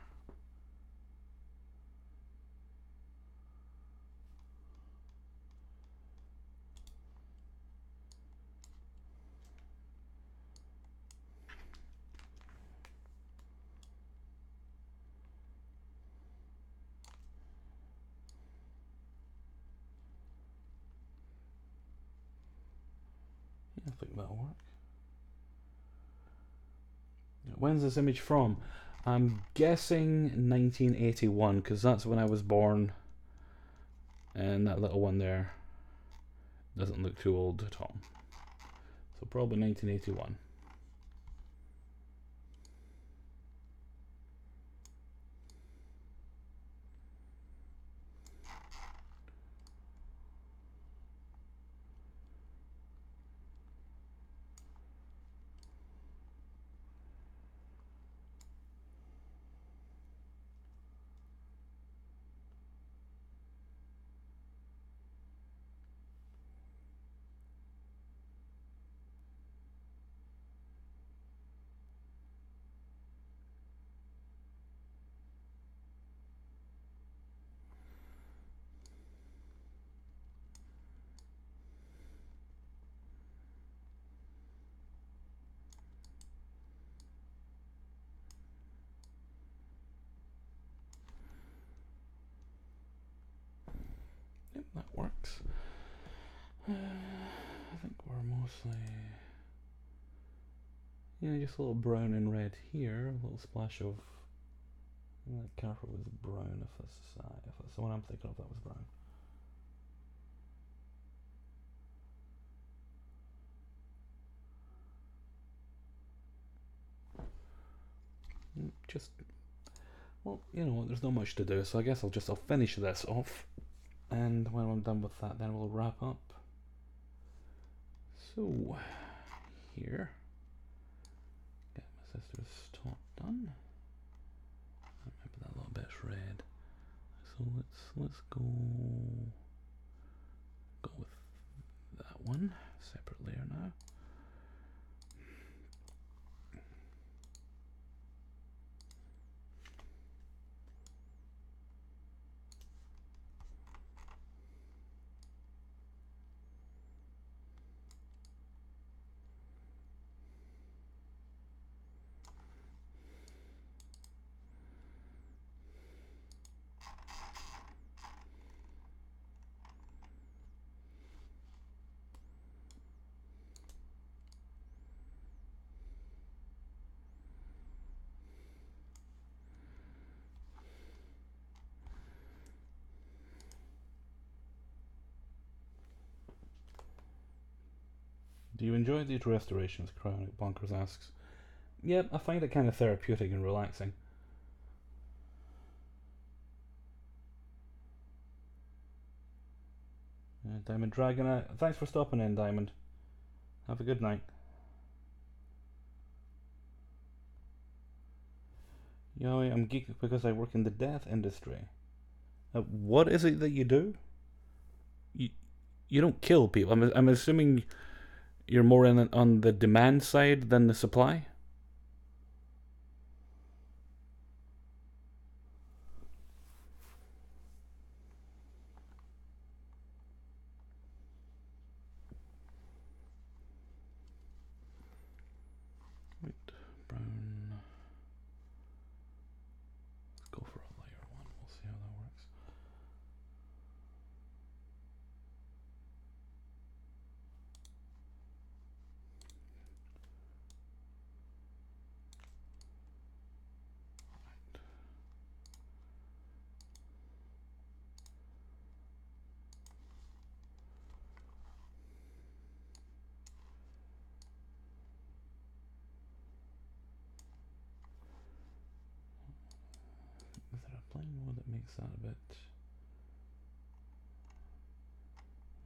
I think that'll work. When's this image from? I'm guessing 1981, because that's when I was born. And that little one there doesn't look too old at all. So probably 1981. I think we're mostly... Yeah, just a little brown and red here. A little splash of... Careful was brown if that's the one I'm thinking of, that was brown. Just... Well, you know what, there's not much to do, so I guess I'll finish this off. And when I'm done with that, then we'll wrap up. So, here. Get my sister's top done. Maybe that little bit's red. So let's go with that one. Separate layer now. Do you enjoy these restorations? Cryonic Bonkers asks. Yep, I find it kind of therapeutic and relaxing. Diamond Dragon, thanks for stopping in, Diamond. Have a good night. Yowie, I'm geeked because I work in the death industry. What is it that you do? You don't kill people. I'm assuming you're more on the demand side than the supply? White, brown. Let's go for a layer one. We'll see how that works. Is there a plain one that makes that a bit...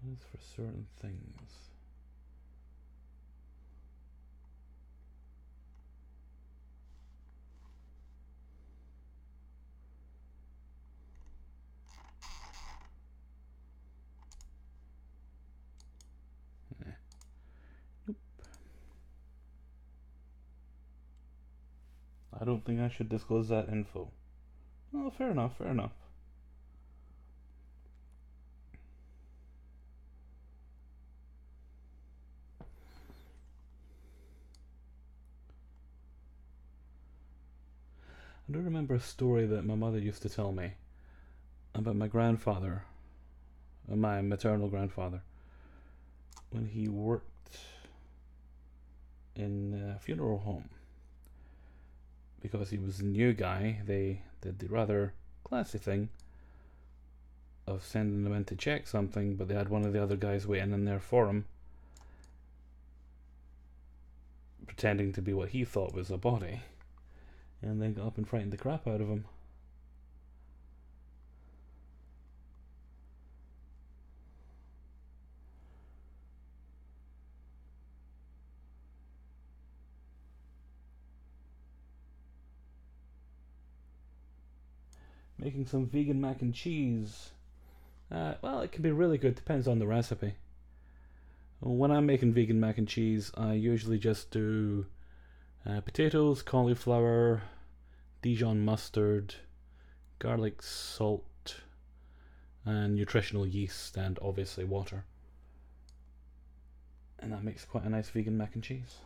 That is for certain things. Nope. I don't think I should disclose that info. Oh, fair enough, fair enough. I do remember a story that my mother used to tell me about my grandfather, my maternal grandfather, when he worked in a funeral home. Because he was a new guy, they did the rather classy thing of sending him in to check something, but they had one of the other guys waiting in there for him, pretending to be what he thought was a body, and then got up and frightened the crap out of him. Making some vegan mac and cheese. Well, it can be really good, depends on the recipe. When I'm making vegan mac and cheese, I usually just do potatoes, cauliflower, Dijon mustard, garlic, salt, and nutritional yeast, and obviously water. And that makes quite a nice vegan mac and cheese.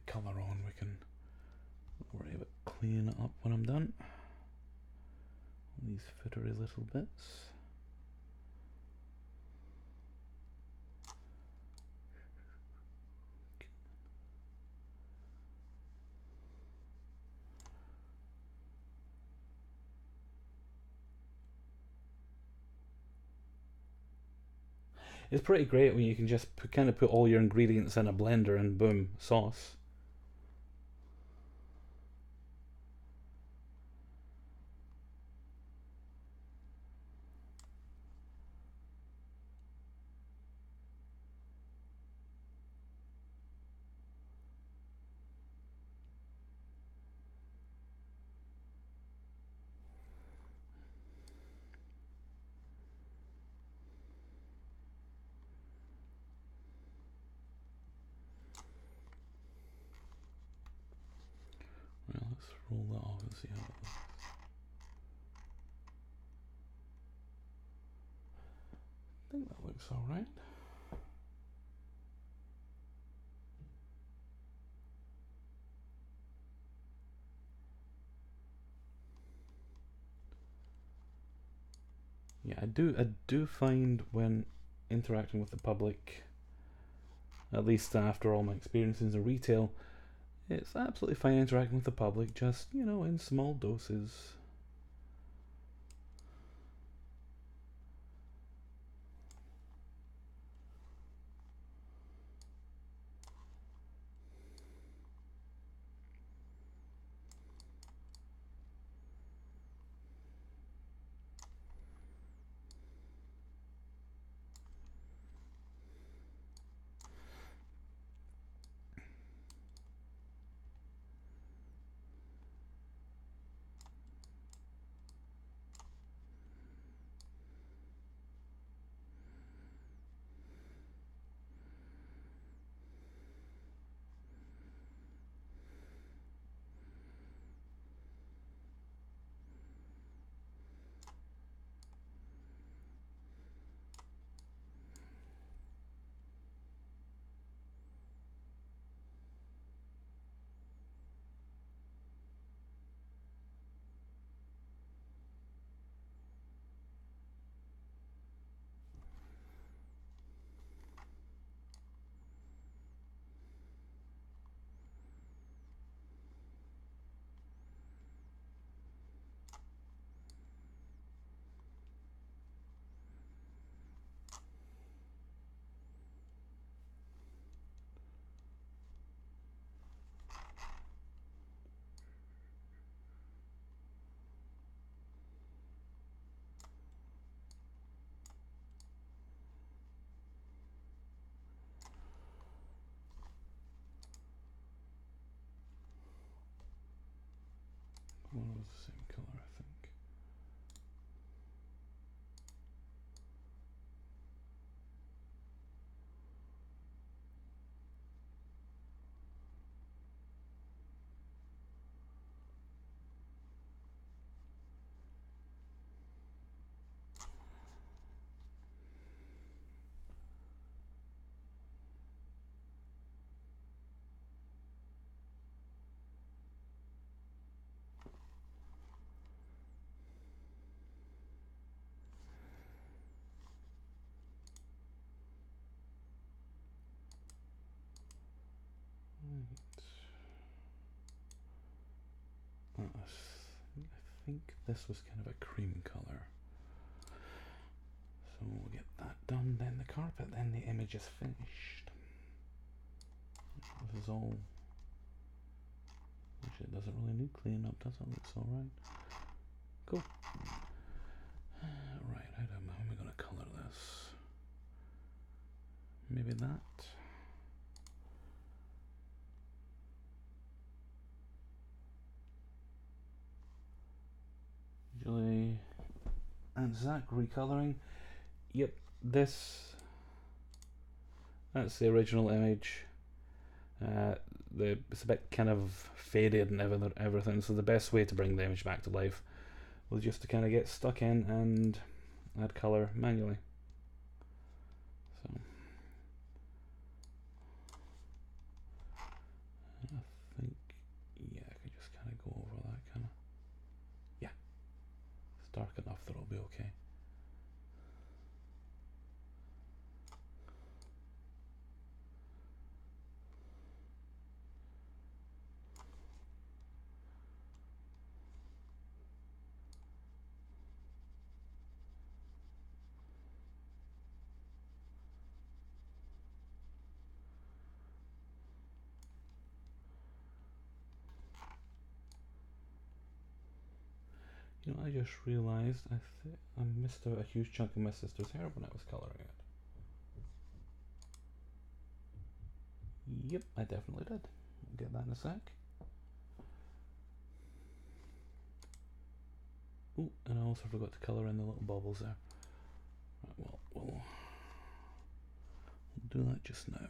colour on, we can worry about cleaning it up when I'm done. These footery little bits. It's pretty great when you can just kind of put all your ingredients in a blender and boom, sauce. Well, let's roll that off and see how it looks. I think that looks alright. Yeah, I do find when interacting with the public, at least after all my experiences in retail, it's absolutely fine interacting with the public, just, you know, in small doses. One was the same colour, I think. I think this was kind of a cream colour. So we'll get that done, then the carpet, then the image is finished. This is all... Actually, it doesn't really need cleaning up, does it? Looks alright. Cool. Right, how am I going to colour this? Maybe that. Usually, and Zach recolouring. Yep, that's the original image. It's a bit kind of faded and everything, so the best way to bring the image back to life was just to kind of get stuck in and add colour manually. So, I think, yeah, I can just kind of go over that kind of. Yeah, it's dark enough that it'll be okay. You know, I just realised I missed out a huge chunk of my sister's hair when I was colouring it. Yep, I definitely did. I'll get that in a sec. Ooh, and I also forgot to colour in the little bubbles there. Right, well, we'll do that just now.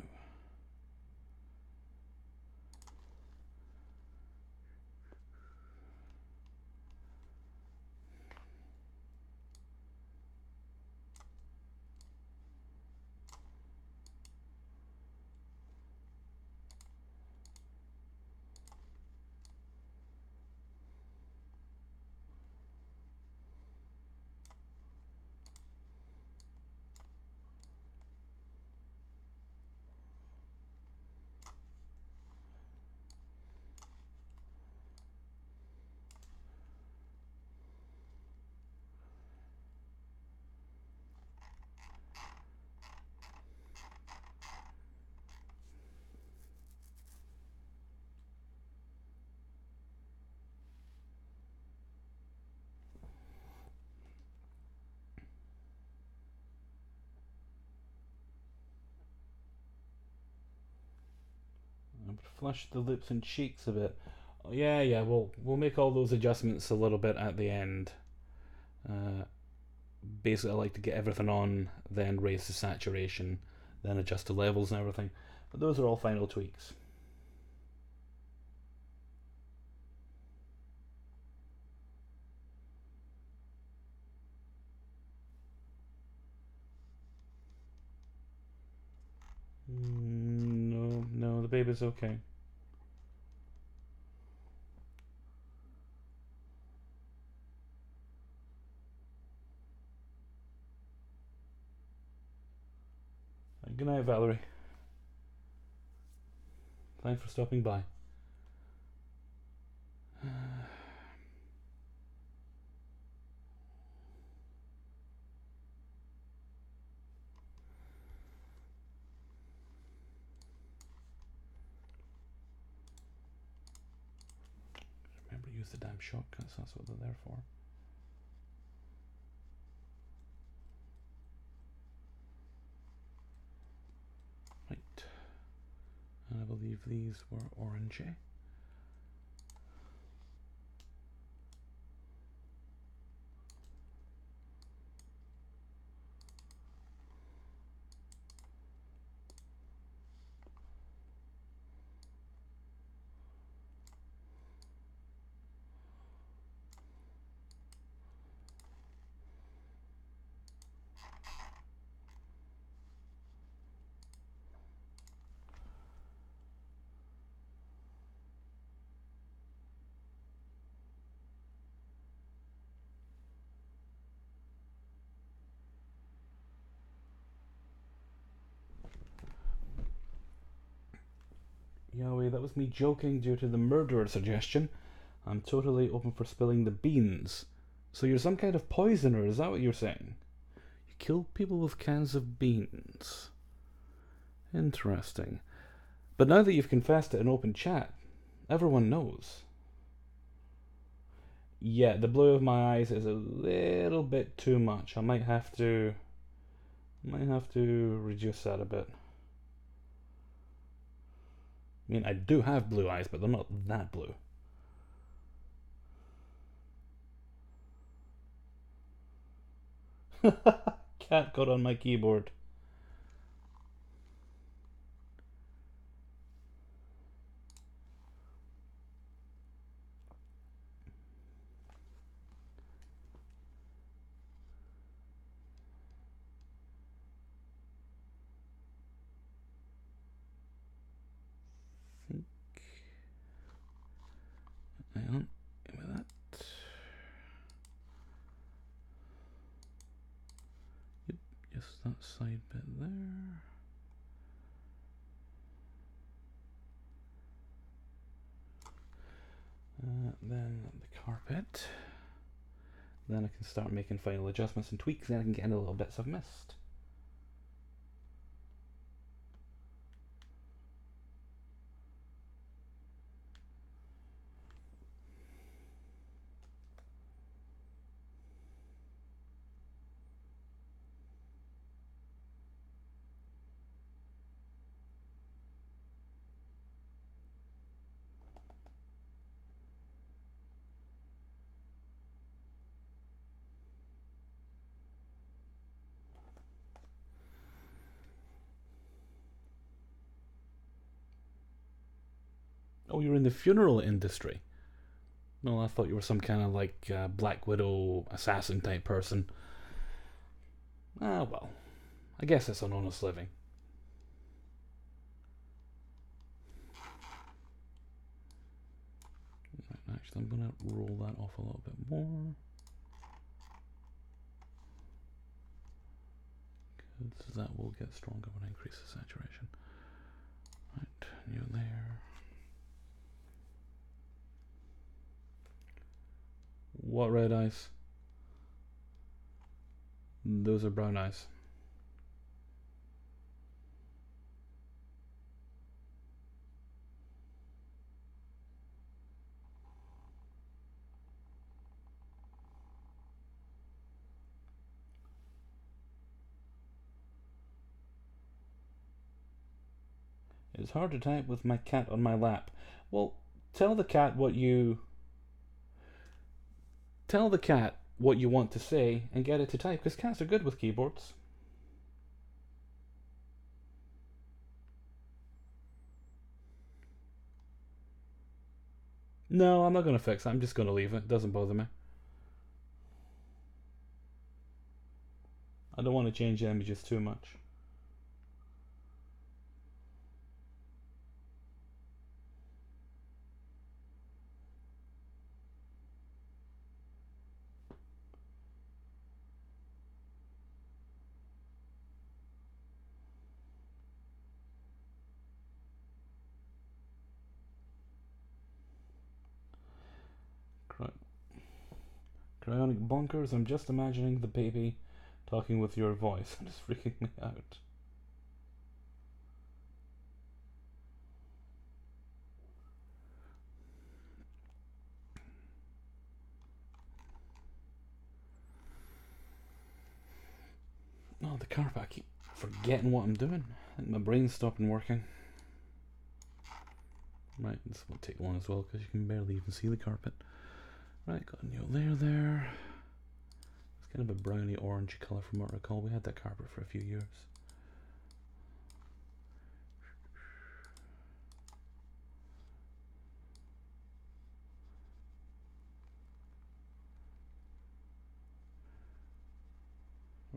Flush the lips and cheeks a bit. Oh, yeah, we'll make all those adjustments a little bit at the end. Basically, I like to get everything on, then raise the saturation, then adjust the levels and everything. But those are all final tweaks. No, the baby's okay. Good night, Valerie. Thanks for stopping by. Remember, use the damn shortcuts, that's what they're there for. Right. And I believe these were orangey. Yahweh, that was me joking due to the murderer suggestion. I'm totally open for spilling the beans. So you're some kind of poisoner, is that what you're saying? You kill people with cans of beans. Interesting. But now that you've confessed it in open chat, everyone knows. Yeah, the blue of my eyes is a little bit too much. I might have to reduce that a bit. I mean, I do have blue eyes, but they're not that blue. Cat got on my keyboard. that side bit there. Then the carpet. Then I can start making final adjustments and tweaks, and I can get into little bits of mist. Oh, you're in the funeral industry. No, I thought you were some kind of like Black Widow assassin type person. Ah, well, I guess it's an honest living. Actually, I'm going to roll that off a little bit more. Because that will get stronger when I increase the saturation. Right, new layer. What red eyes? Those are brown eyes. It's hard to type with my cat on my lap. Well, tell the cat what you want to say and get it to type, because cats are good with keyboards. No, I'm not going to fix it. I'm just going to leave it. It doesn't bother me. I don't want to change the images too much. Cryonic bonkers, I'm just imagining the baby talking with your voice. It's freaking me out. Oh, the carpet, I keep forgetting what I'm doing. I think my brain's stopping working. Right, this won't take long as well because you can barely even see the carpet. Right, got a new layer there. It's kind of a browny orange colour from what I recall. We had that carpet for a few years.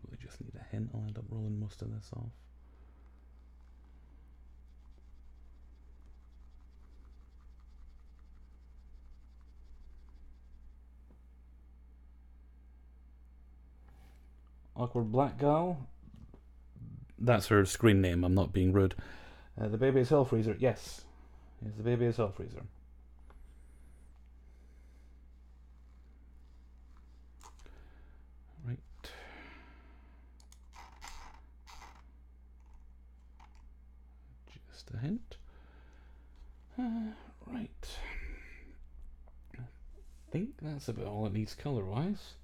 Really just need a hint. I'll end up rolling most of this off. Awkward black gal. That's her screen name. I'm not being rude. The baby is SleepyFreezer. Yes. Yes, the baby is SleepyFreezer. Right. Just a hint. Right. I think that's about all it needs colour-wise.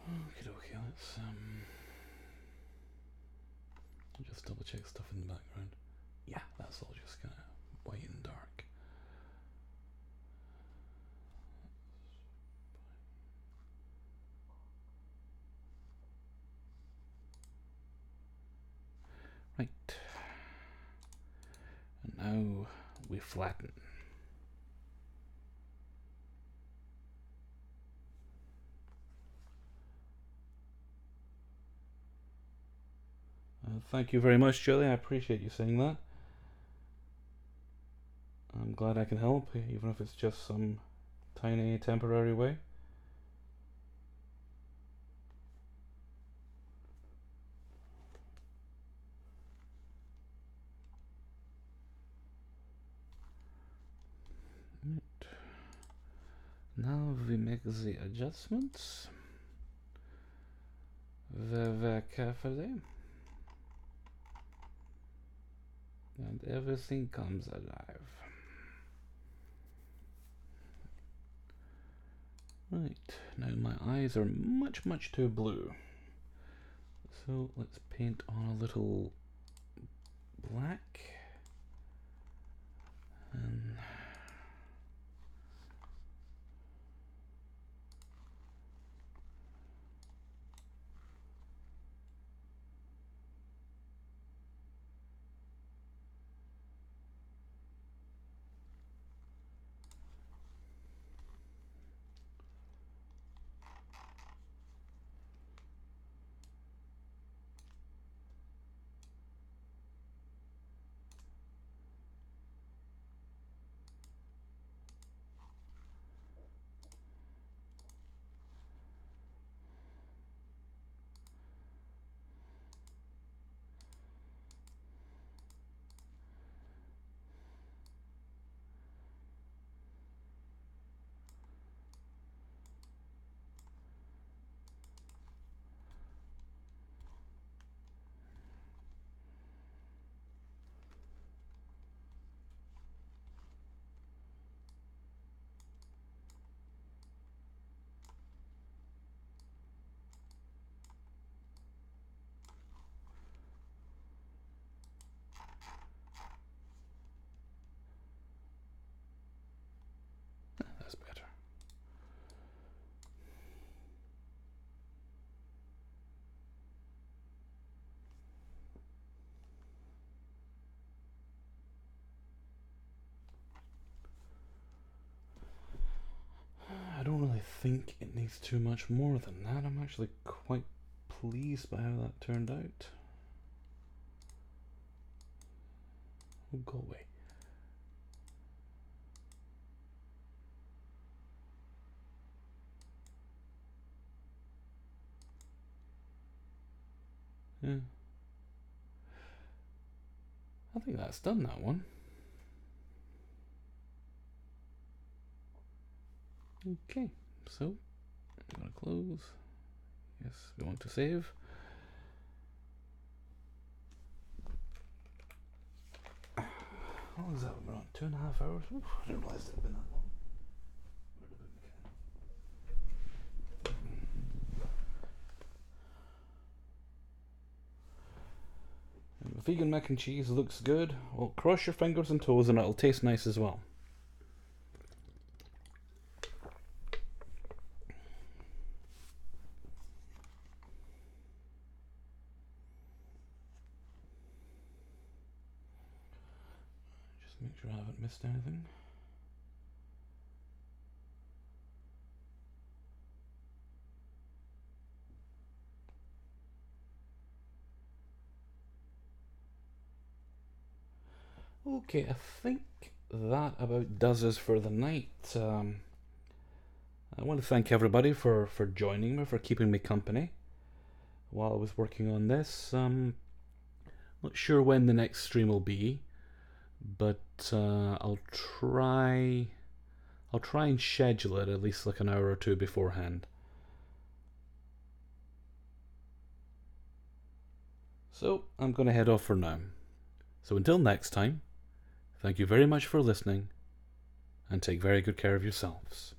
Okay, let's just double check stuff in the background. Yeah, that's all just kind of white and dark. now we flatten. Thank you very much, Julie. I appreciate you saying that. I'm glad I can help, even if it's just some tiny temporary way. Right. Now we make the adjustments very carefully, and everything comes alive. Right, now my eyes are much too blue. So let's paint on a little black. And that's better. I don't really think it needs too much more than that. I'm actually quite pleased by how that turned out. Oh, go away. Yeah. I think that's done, that one. Okay, so I'm gonna close. Yes, we want to save. How long is that? We're on 2.5 hours. Oof, I didn't realize it had been that long. Vegan mac and cheese looks good. Well, cross your fingers and toes and it'll taste nice as well. Just make sure I haven't missed anything. Okay, I think that about does us for the night. I want to thank everybody for joining me, for keeping me company while I was working on this. Not sure when the next stream will be, but I'll try and schedule it at least like an hour or two beforehand. So I'm going to head off for now. So until next time, thank you very much for listening, and take very good care of yourselves.